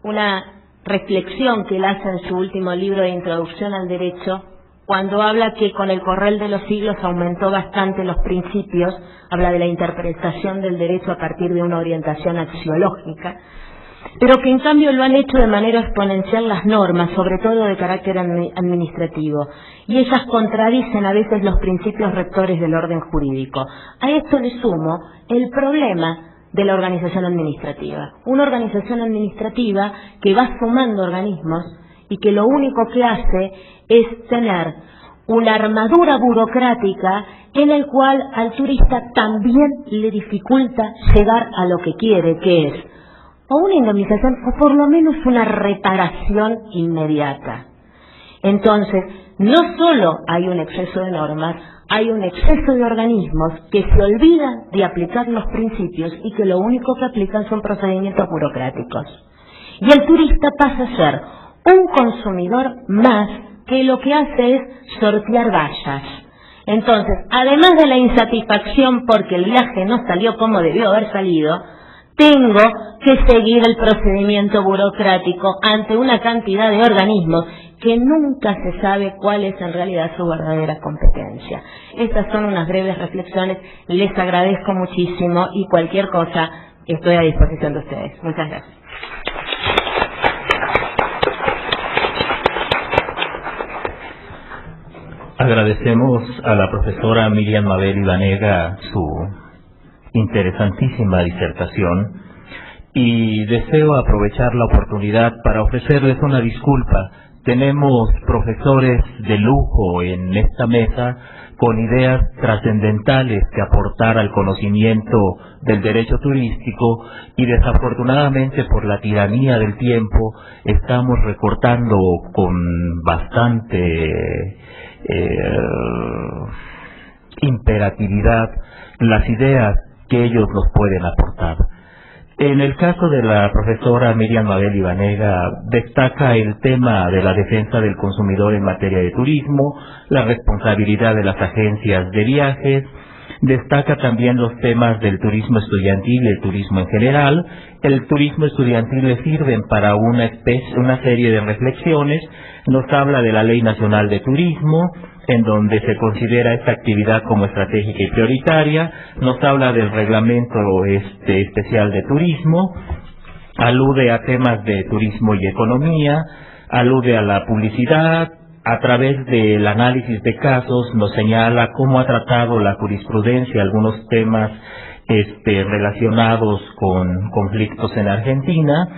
S3: una reflexión que él hace en su último libro de Introducción al Derecho, cuando habla que con el correr de los siglos aumentó bastante los principios, habla de la interpretación del derecho a partir de una orientación axiológica, pero que en cambio lo han hecho de manera exponencial las normas, sobre todo de carácter administrativo, y ellas contradicen a veces los principios rectores del orden jurídico. A esto le sumo el problema de la organización administrativa. Una organización administrativa que va sumando organismos y que lo único que hace es tener una armadura burocrática en el cual al turista también le dificulta llegar a lo que quiere, que es o una indemnización o por lo menos una reparación inmediata. Entonces, no solo hay un exceso de normas, hay un exceso de organismos que se olvidan de aplicar los principios y que lo único que aplican son procedimientos burocráticos. Y el turista pasa a ser un consumidor más que lo que hace es sortear vallas. Entonces, además de la insatisfacción porque el viaje no salió como debió haber salido, tengo que seguir el procedimiento burocrático ante una cantidad de organismos que nunca se sabe cuál es en realidad su verdadera competencia. Estas son unas breves reflexiones, les agradezco muchísimo y cualquier cosa estoy a disposición de ustedes. Muchas gracias.
S1: Agradecemos a la profesora Miriam Mabel Ibanega su interesantísima disertación y deseo aprovechar la oportunidad para ofrecerles una disculpa. Tenemos profesores de lujo en esta mesa con ideas trascendentales que aportar al conocimiento del derecho turístico y desafortunadamente por la tiranía del tiempo estamos recortando con bastante imperatividad las ideas que ellos nos pueden aportar. En el caso de la profesora Miriam Mabel Ibanega, destaca el tema de la defensa del consumidor en materia de turismo, la responsabilidad de las agencias de viajes, destaca también los temas del turismo estudiantil y el turismo en general. El turismo estudiantil le sirven para una serie de reflexiones. Nos habla de la Ley Nacional de Turismo, en donde se considera esta actividad como estratégica y prioritaria. Nos habla del reglamento especial de turismo, alude a temas de turismo y economía, alude a la publicidad. A través del análisis de casos nos señala cómo ha tratado la jurisprudencia algunos temas relacionados con conflictos en Argentina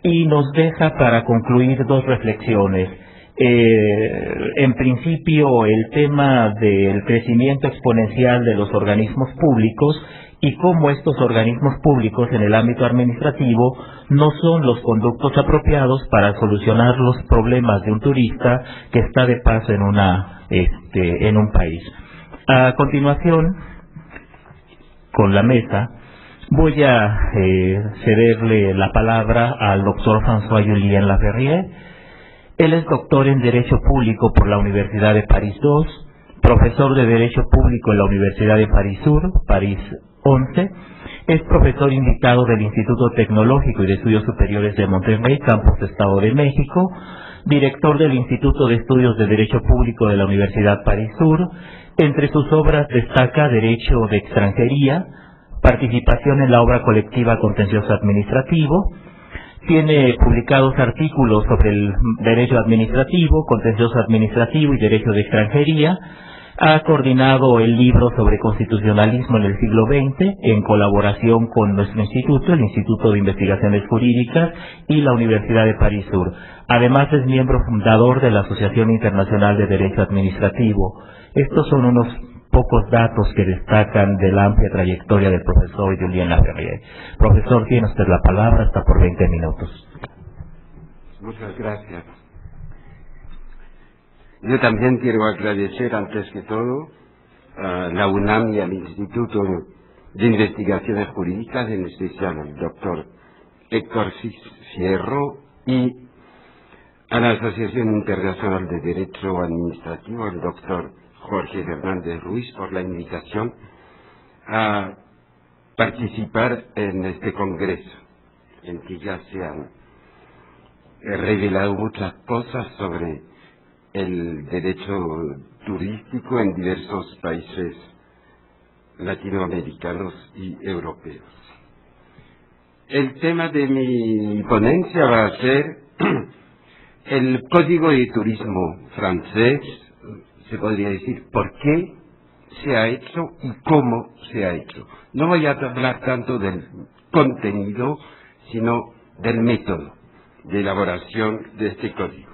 S1: y nos deja para concluir dos reflexiones. En principio, el tema del crecimiento exponencial de los organismos públicos y cómo estos organismos públicos en el ámbito administrativo no son los conductos apropiados para solucionar los problemas de un turista que está de paso en un país. A continuación, con la mesa, voy a cederle la palabra al doctor François-Julien Laferrière. Él es doctor en Derecho Público por la Universidad de París II, profesor de Derecho Público en la Universidad de París Sur, París 11, es profesor invitado del Instituto Tecnológico y de Estudios Superiores de Monterrey, Campus Estado de México, director del Instituto de Estudios de Derecho Público de la Universidad París Sur. Entre sus obras destaca Derecho de Extranjería, participación en la obra colectiva Contencioso Administrativo. Tiene publicados artículos sobre el derecho administrativo, contencioso administrativo y derecho de extranjería. Ha coordinado el libro sobre constitucionalismo en el siglo XX en colaboración con nuestro instituto, el Instituto de Investigaciones Jurídicas y la Universidad de París Sur. Además es miembro fundador de la Asociación Internacional de Derecho Administrativo. Estos son unos pocos datos que destacan de la amplia trayectoria del profesor Julien Laferrière. Profesor, tiene usted la palabra hasta por 20 minutos.
S4: Muchas gracias. Yo también quiero agradecer antes que todo a la UNAM y al Instituto de Investigaciones Jurídicas, en especial al doctor Héctor Fierro, y a la Asociación Internacional de Derecho Administrativo, al doctor Jorge Fernández Ruiz, por la invitación a participar en este congreso, en que ya se han revelado muchas cosas sobre el derecho turístico en diversos países latinoamericanos y europeos. El tema de mi ponencia va a ser el Código de Turismo francés, se podría decir por qué se ha hecho y cómo se ha hecho. No voy a hablar tanto del contenido, sino del método de elaboración de este código.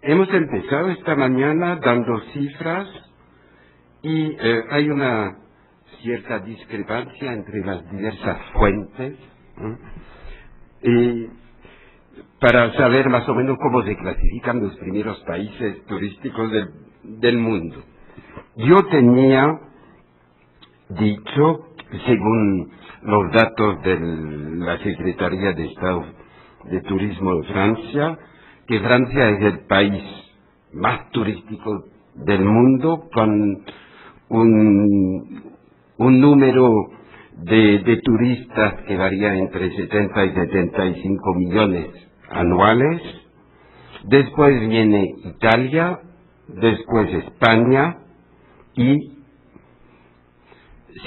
S4: Hemos empezado esta mañana dando cifras y hay una cierta discrepancia entre las diversas fuentes para saber más o menos cómo se clasifican los primeros países turísticos del mundo. Yo tenía dicho, según los datos de la Secretaría de Estado de Turismo de Francia, que Francia es el país más turístico del mundo, con un número de turistas que varía entre 70 y 75 millones anuales. Después viene Italia, después España y,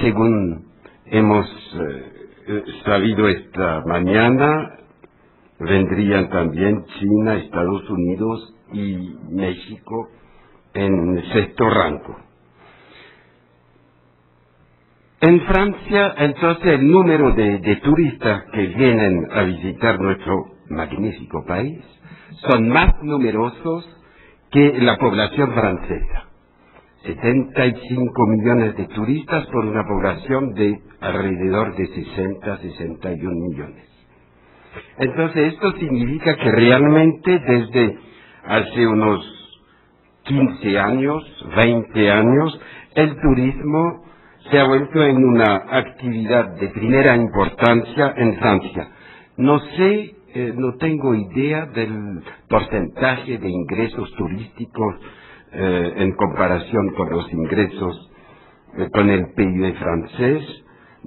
S4: según hemos sabido esta mañana, vendrían también China, Estados Unidos y México en sexto rango. En Francia, entonces, el número de turistas que vienen a visitar nuestro magnífico país son más numerosos que la población francesa. 75 millones de turistas por una población de alrededor de 60-61 millones. Entonces, esto significa que realmente desde hace unos 15 años, 20 años, el turismo se ha vuelto en una actividad de primera importancia en Francia. No sé, no tengo idea del porcentaje de ingresos turísticos en comparación con los ingresos con el PIB francés,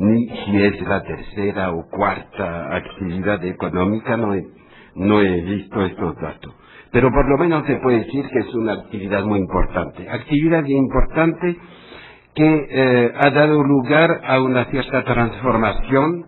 S4: ni si es la tercera o cuarta actividad económica, no he visto estos datos. Pero por lo menos se puede decir que es una actividad muy importante. Actividad importante que ha dado lugar a una cierta transformación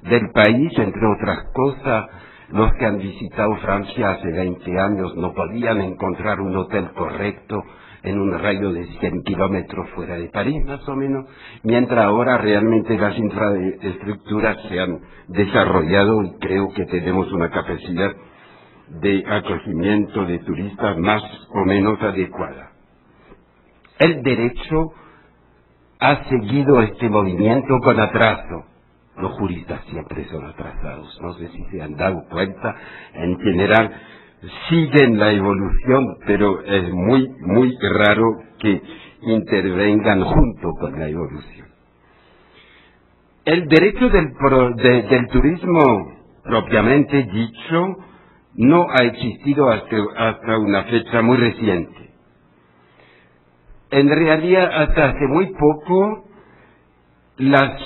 S4: del país, entre otras cosas. Los que han visitado Francia hace 20 años no podían encontrar un hotel correcto en un radio de 100 kilómetros fuera de París, más o menos, mientras ahora realmente las infraestructuras se han desarrollado y creo que tenemos una capacidad de acogimiento de turistas más o menos adecuada. El derecho ha seguido este movimiento con atraso. Los juristas siempre son atrasados, no sé si se han dado cuenta, en general siguen la evolución, pero es muy raro que intervengan junto con la evolución. El derecho del turismo propiamente dicho no ha existido hasta una fecha muy reciente. En realidad, hasta hace muy poco, las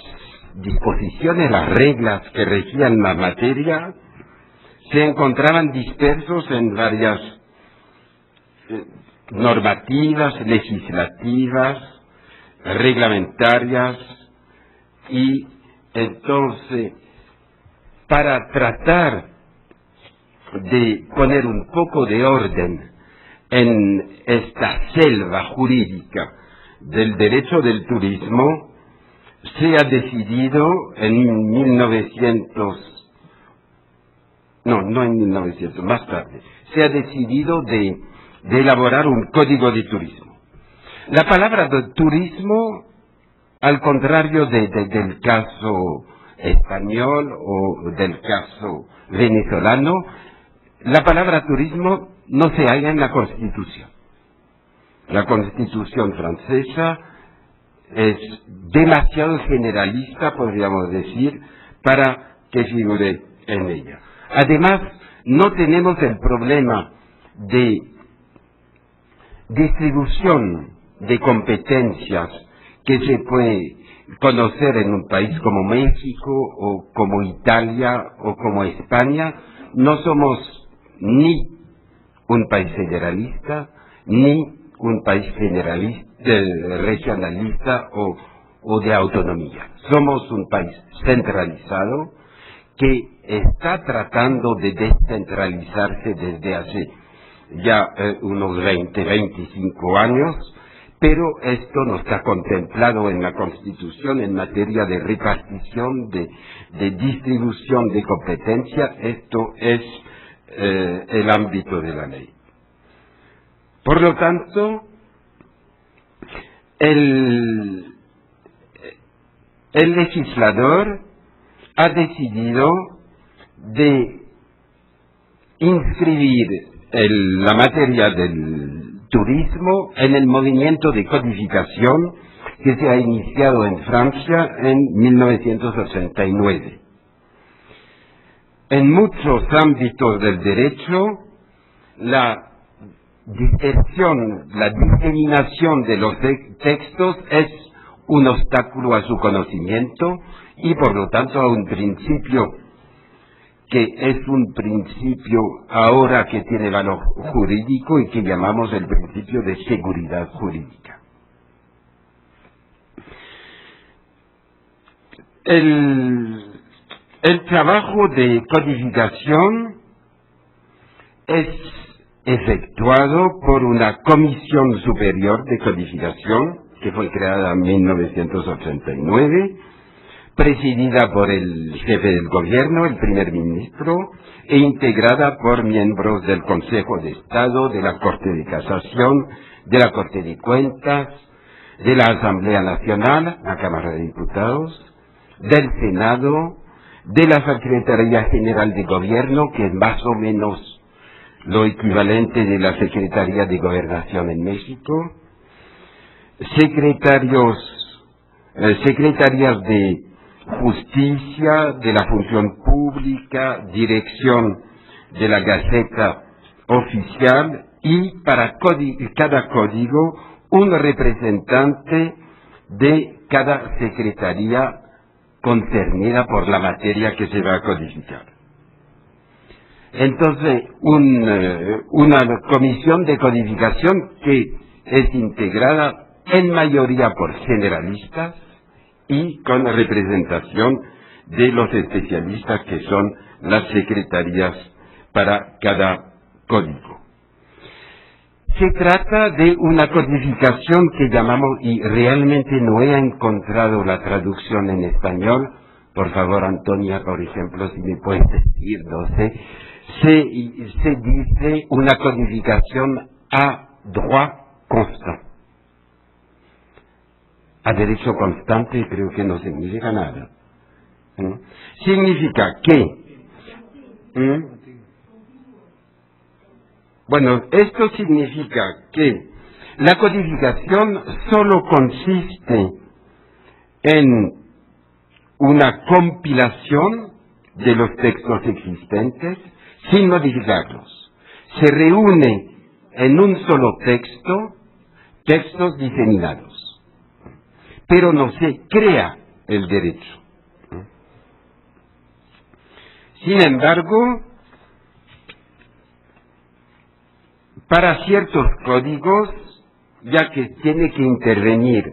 S4: disposiciones, las reglas que regían la materia se encontraban dispersos en varias normativas, legislativas, reglamentarias, y entonces, para tratar de poner un poco de orden en esta selva jurídica del derecho del turismo, se ha decidido más tarde, se ha decidido de elaborar un código de turismo. La palabra de turismo, al contrario del caso español o del caso venezolano, la palabra turismo no se halla en la Constitución. La Constitución francesa es demasiado generalista, podríamos decir, para que figure en ella. Además, no tenemos el problema de distribución de competencias que se puede conocer en un país como México o como Italia o como España. No somos ni un país federalista ni un país regionalista o de autonomía. Somos un país centralizado que está tratando de descentralizarse desde hace ya unos 25 años, pero esto no está contemplado en la Constitución en materia de repartición, de distribución de competencia. Esto es el ámbito de la ley. Por lo tanto, el legislador ha decidido de inscribir la materia del turismo en el movimiento de codificación que se ha iniciado en Francia en 1989. En muchos ámbitos del derecho, la dispersión, la diseminación de los textos es un obstáculo a su conocimiento y por lo tanto a un principio que es un principio ahora que tiene valor jurídico y que llamamos el principio de seguridad jurídica. El trabajo de codificación es efectuado por una Comisión Superior de Codificación que fue creada en 1989, presidida por el jefe del gobierno, el primer ministro, e integrada por miembros del Consejo de Estado, de la Corte de Casación, de la Corte de Cuentas, de la Asamblea Nacional, la Cámara de Diputados, del Senado, de la Secretaría General de Gobierno, que es más o menos lo equivalente de la Secretaría de Gobernación en México, secretarías de Justicia, de la Función Pública, Dirección de la Gaceta Oficial y para cada código un representante de cada secretaría concernida por la materia que se va a codificar. Entonces, una comisión de codificación que es integrada en mayoría por generalistas y con representación de los especialistas que son las secretarías para cada código. Se trata de una codificación que llamamos, y realmente no he encontrado la traducción en español, por favor Antonia, por ejemplo, si me puedes decir, no sé, se dice una codificación a droit constant. A derecho constante creo que no significa nada. Significa que, bueno, esto significa que la codificación solo consiste en una compilación de los textos existentes sin modificarlos. Se reúne en un solo texto textos diseminados, pero no se crea el derecho. Sin embargo, para ciertos códigos, ya que tiene que intervenir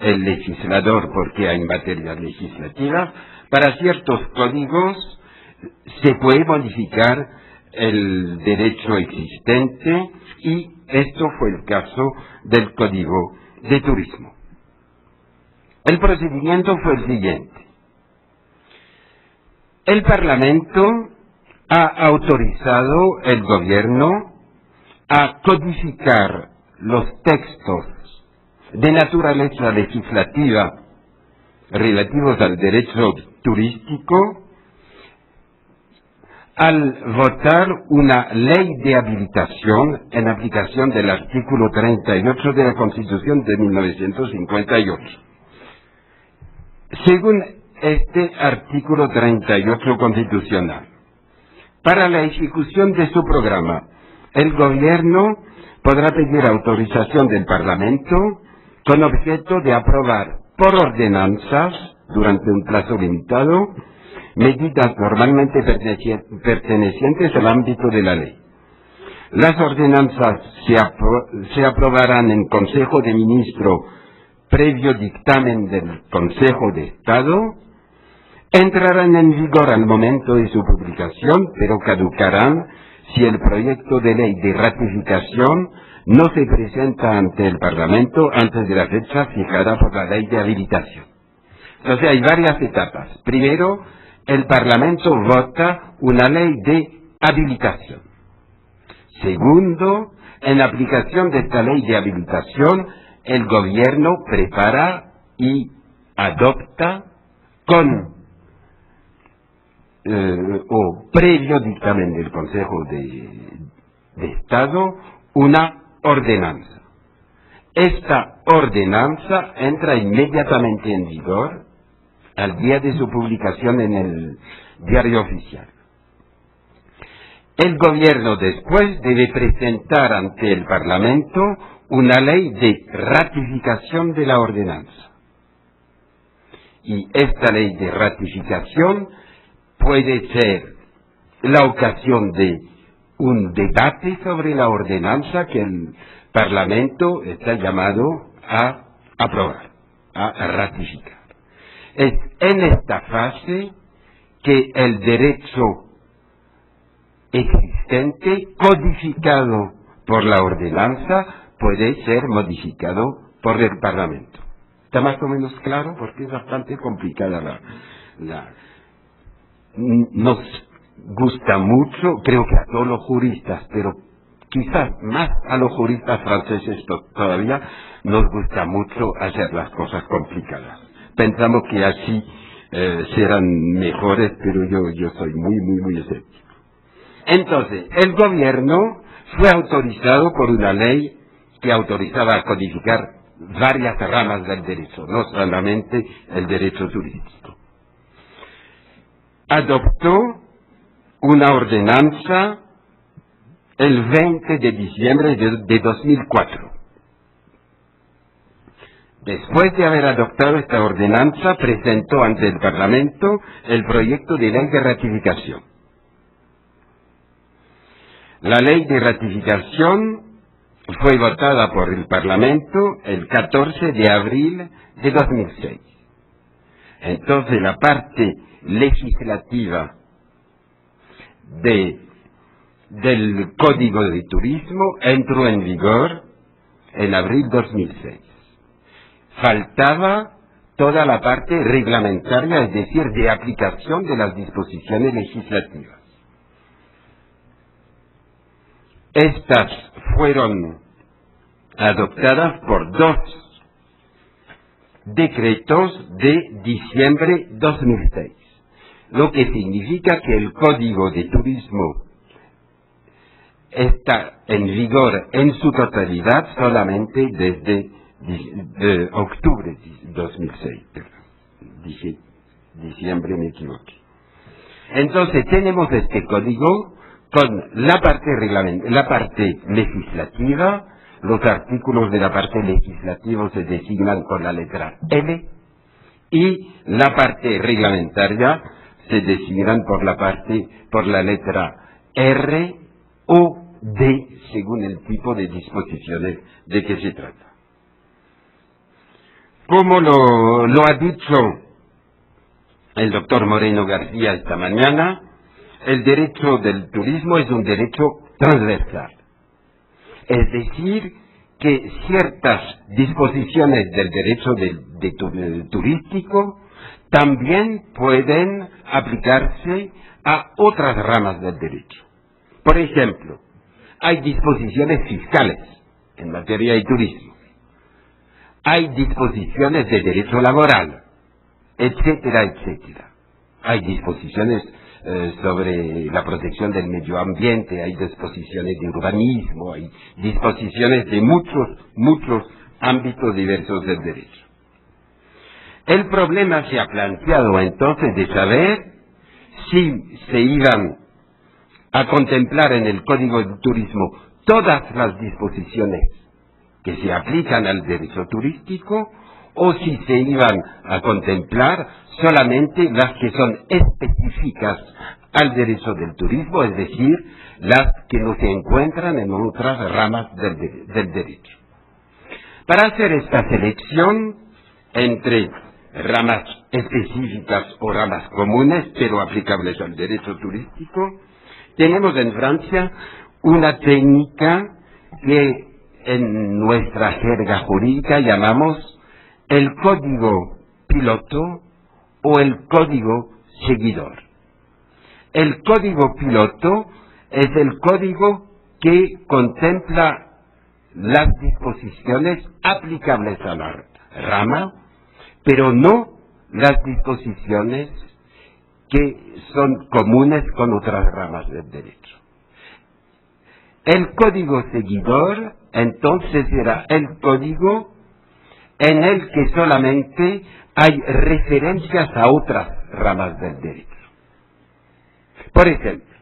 S4: el legislador porque hay materias legislativas, para ciertos códigos se puede modificar el derecho existente y esto fue el caso del Código de Turismo. El procedimiento fue el siguiente. El Parlamento ha autorizado el gobierno a codificar los textos de naturaleza legislativa relativos al derecho turístico al votar una ley de habilitación en aplicación del artículo 38 de la Constitución de 1958. Según este artículo 38 constitucional, para la ejecución de su programa, el gobierno podrá pedir autorización del Parlamento con objeto de aprobar por ordenanzas, durante un plazo limitado, medidas normalmente pertenecientes al ámbito de la ley. Las ordenanzas se aprobarán en Consejo de Ministros previo dictamen del Consejo de Estado, entrarán en vigor al momento de su publicación, pero caducarán si el proyecto de ley de ratificación no se presenta ante el Parlamento antes de la fecha fijada por la ley de habilitación. Entonces hay varias etapas. Primero, el Parlamento vota una ley de habilitación. Segundo, en aplicación de esta ley de habilitación, el gobierno prepara y adopta con o previo dictamen del Consejo de Estado una ordenanza. Esta ordenanza entra inmediatamente en vigor al día de su publicación en el Diario Oficial. El gobierno después debe presentar ante el Parlamento una ley de ratificación de la ordenanza. Y esta ley de ratificación puede ser la ocasión de un debate sobre la ordenanza que el Parlamento está llamado a aprobar, a ratificar. Es en esta fase que el derecho existente, codificado por la ordenanza, puede ser modificado por el Parlamento. ¿Está más o menos claro? Porque es bastante complicada nos gusta mucho, creo que a todos los juristas, pero quizás más a los juristas franceses todavía, nos gusta mucho hacer las cosas complicadas. Pensamos que así serán mejores, pero yo soy muy escéptico. Entonces, el gobierno fue autorizado por una ley que autorizaba a codificar varias ramas del derecho, no solamente el derecho turístico. Adoptó una ordenanza el 20 de diciembre de 2004. Después de haber adoptado esta ordenanza, presentó ante el Parlamento el proyecto de ley de ratificación. La ley de ratificación fue votada por el Parlamento el 14 de abril de 2006. Entonces la parte legislativa del Código de Turismo entró en vigor en abril 2006. Faltaba toda la parte reglamentaria, es decir, de aplicación de las disposiciones legislativas. Estas fueron adoptadas por 2 decretos de diciembre 2006, lo que significa que el Código de Turismo está en vigor en su totalidad solamente desde octubre de 2006. Dije diciembre, me equivoqué. Entonces tenemos este código con la parte legislativa. Los artículos de la parte legislativa se designan con la letra L y la parte reglamentaria se designan por la letra R o D, según el tipo de disposiciones de que se trata. Como lo ha dicho el doctor Moreno García esta mañana, el derecho del turismo es un derecho transversal. Es decir, que ciertas disposiciones del derecho turístico también pueden aplicarse a otras ramas del derecho. Por ejemplo, hay disposiciones fiscales en materia de turismo. Hay disposiciones de derecho laboral, etcétera, etcétera. Hay disposiciones sobre la protección del medio ambiente, hay disposiciones de urbanismo, hay disposiciones de muchos ámbitos diversos del derecho. El problema se ha planteado entonces de saber si se iban a contemplar en el Código de Turismo todas las disposiciones que se aplican al derecho turístico o si se iban a contemplar solamente las que son específicas al derecho del turismo, es decir, las que no se encuentran en otras ramas del derecho. Para hacer esta selección entre ramas específicas o ramas comunes, pero aplicables al derecho turístico, tenemos en Francia una técnica que en nuestra jerga jurídica llamamos el código piloto o el código seguidor. El código piloto es el código que contempla las disposiciones aplicables a la rama, pero no las disposiciones que son comunes con otras ramas del derecho. El código seguidor, entonces, era el código en el que solamente hay referencias a otras ramas del derecho. Por ejemplo,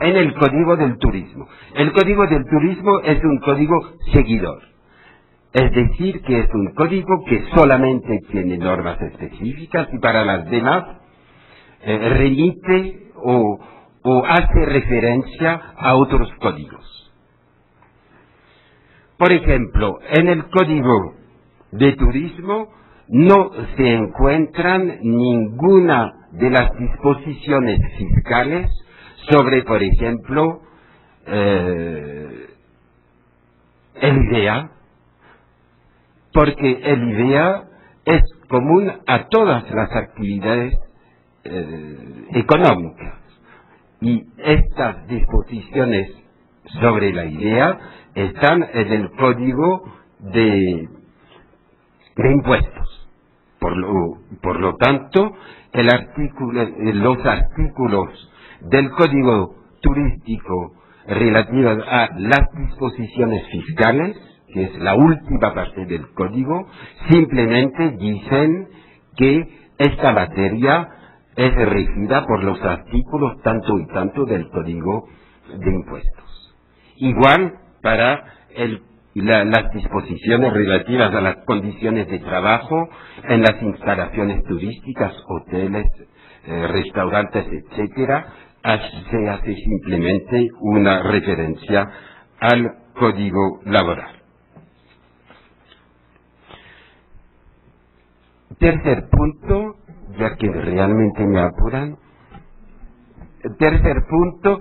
S4: en el Código del Turismo. El Código del Turismo es un código seguidor. Es decir, que es un código que solamente tiene normas específicas y para las demás remite o hace referencia a otros códigos. Por ejemplo, en el Código de Turismo no se encuentran ninguna de las disposiciones fiscales sobre, por ejemplo, el IVA, porque el IVA es común a todas las actividades económicas y estas disposiciones sobre la IVA están en el Código de Impuestos. Por lo tanto, los artículos del Código Turístico relativos a las disposiciones fiscales, que es la última parte del código, simplemente dicen que esta materia es regida por los artículos tanto y tanto del Código de Impuestos. Igual para las disposiciones relativas a las condiciones de trabajo en las instalaciones turísticas, hoteles, restaurantes, etcétera, se hace simplemente una referencia al Código Laboral. Tercer punto, ya que realmente me apuran. Tercer punto,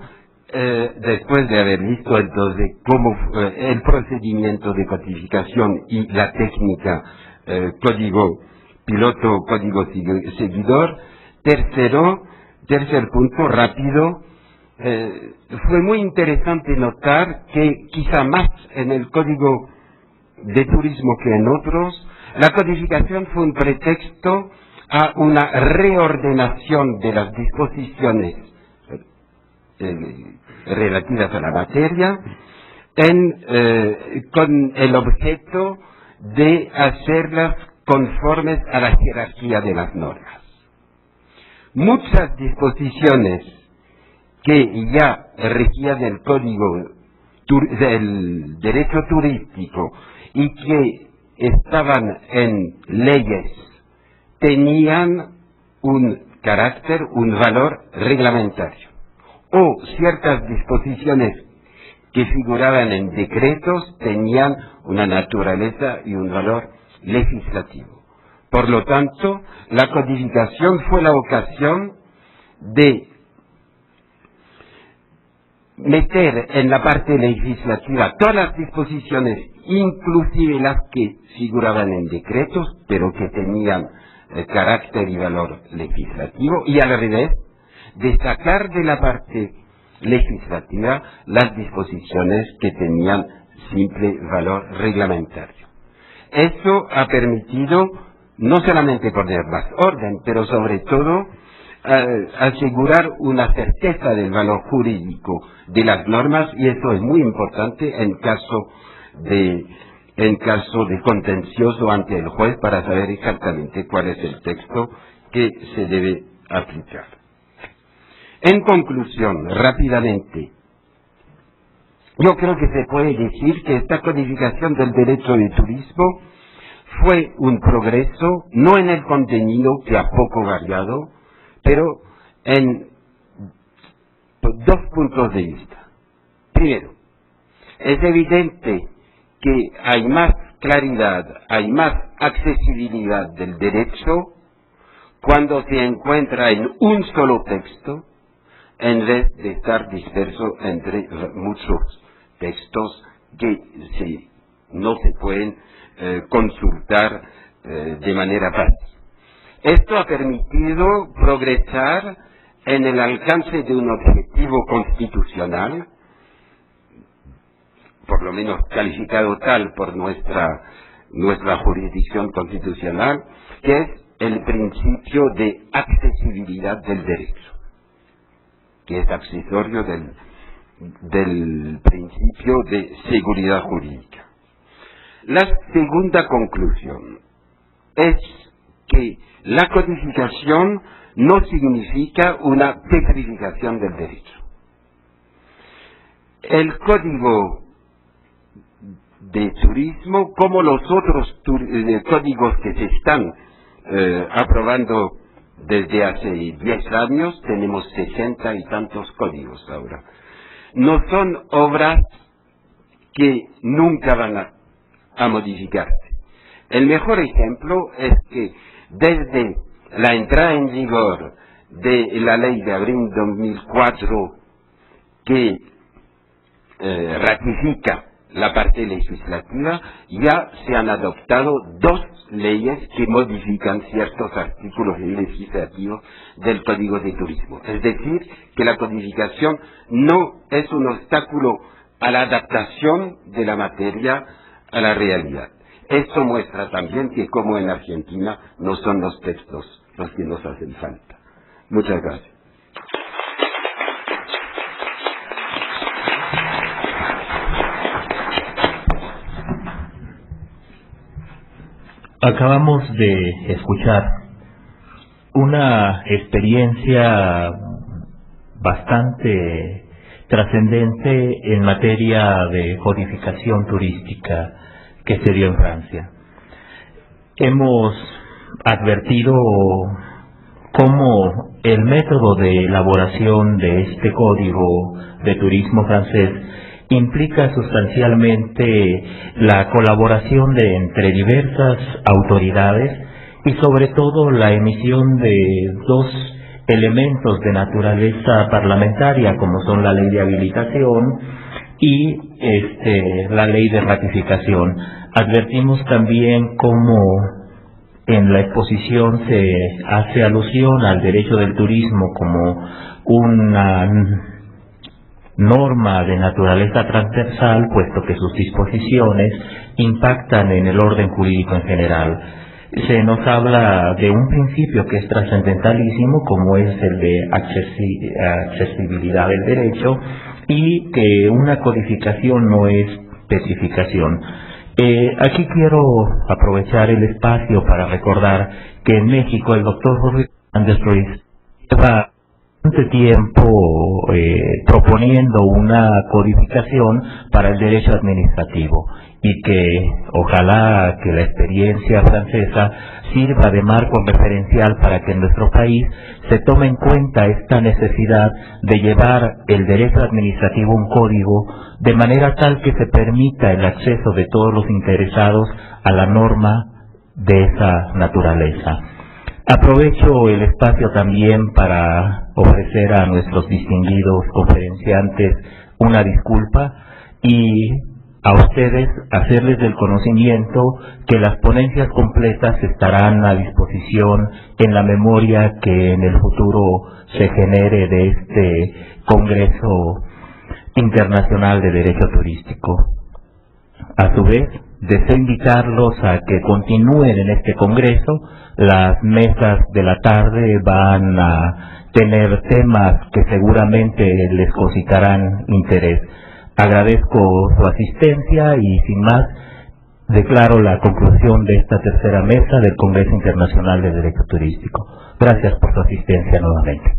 S4: después de haber visto entonces cómo el procedimiento de codificación y la técnica código piloto, código seguidor. Tercer punto, rápido. Fue muy interesante notar que quizá más en el Código de Turismo que en otros, la codificación fue un pretexto a una reordenación de las disposiciones relativas a la materia con el objeto de hacerlas conformes a la jerarquía de las normas. Muchas disposiciones que ya regían el Código del Derecho Turístico y que estaban en leyes tenían un carácter, un valor reglamentario, o ciertas disposiciones que figuraban en decretos tenían una naturaleza y un valor legislativo. Por lo tanto, la codificación fue la ocasión de meter en la parte legislativa todas las disposiciones, inclusive las que figuraban en decretos, pero que tenían carácter y valor legislativo, y al revés, de sacar de la parte legislativa las disposiciones que tenían simple valor reglamentario. Eso ha permitido no solamente poner más orden, pero sobre todo asegurar una certeza del valor jurídico de las normas, y eso es muy importante en caso de contencioso ante el juez, para saber exactamente cuál es el texto que se debe aplicar. En conclusión, rápidamente, yo creo que se puede decir que esta codificación del derecho de turismo fue un progreso, no en el contenido, que ha poco variado, pero en dos puntos de vista. Primero, es evidente que hay más claridad, hay más accesibilidad del derecho cuando se encuentra en un solo texto, en vez de estar disperso entre muchos textos que no se pueden consultar de manera fácil. Esto ha permitido progresar en el alcance de un objetivo constitucional, por lo menos calificado tal por nuestra jurisdicción constitucional, que es el principio de accesibilidad del derecho, que es accesorio del principio de seguridad jurídica. La segunda conclusión es que la codificación no significa una petrificación del derecho. El Código de Turismo, como los otros códigos que se están aprobando desde hace 10 años, tenemos 60 y tantos códigos ahora, no son obras que nunca van a modificarse. El mejor ejemplo es que desde la entrada en vigor de la ley de abril 2004, que ratifica la parte legislativa, ya se han adoptado 2 leyes que modifican ciertos artículos legislativos del Código de Turismo. Es decir, que la codificación no es un obstáculo a la adaptación de la materia a la realidad. Esto muestra también que, como en Argentina, no son los textos los que nos hacen falta. Muchas gracias.
S1: Acabamos de escuchar una experiencia bastante trascendente en materia de codificación turística que se dio en Francia. Hemos advertido cómo el método de elaboración de este código de turismo francés implica sustancialmente la colaboración entre diversas autoridades y sobre todo la emisión de 2 elementos de naturaleza parlamentaria, como son la ley de habilitación y la ley de ratificación. Advertimos también cómo en la exposición se hace alusión al derecho del turismo como una norma de naturaleza transversal, puesto que sus disposiciones impactan en el orden jurídico en general. Se nos habla de un principio que es trascendentalísimo, como es el de accesibilidad del derecho, y que una codificación no es petrificación. Aquí quiero aprovechar el espacio para recordar que en México el doctor Jorge Fernández Ruiz lleva bastante tiempo proponiendo una codificación para el derecho administrativo, y que ojalá que la experiencia francesa sirva de marco referencial para que en nuestro país se tome en cuenta esta necesidad de llevar el derecho administrativo a un código de manera tal que se permita el acceso de todos los interesados a la norma de esa naturaleza. Aprovecho el espacio también para ofrecer a nuestros distinguidos conferenciantes una disculpa y a ustedes hacerles del conocimiento que las ponencias completas estarán a disposición en la memoria que en el futuro se genere de este Congreso Internacional de Derecho Turístico. A su vez, deseo invitarlos a que continúen en este congreso. Las mesas de la tarde van a tener temas que seguramente les suscitarán interés. Agradezco su asistencia y sin más declaro la conclusión de esta tercera mesa del Congreso Internacional de Derecho Turístico. Gracias por su asistencia nuevamente.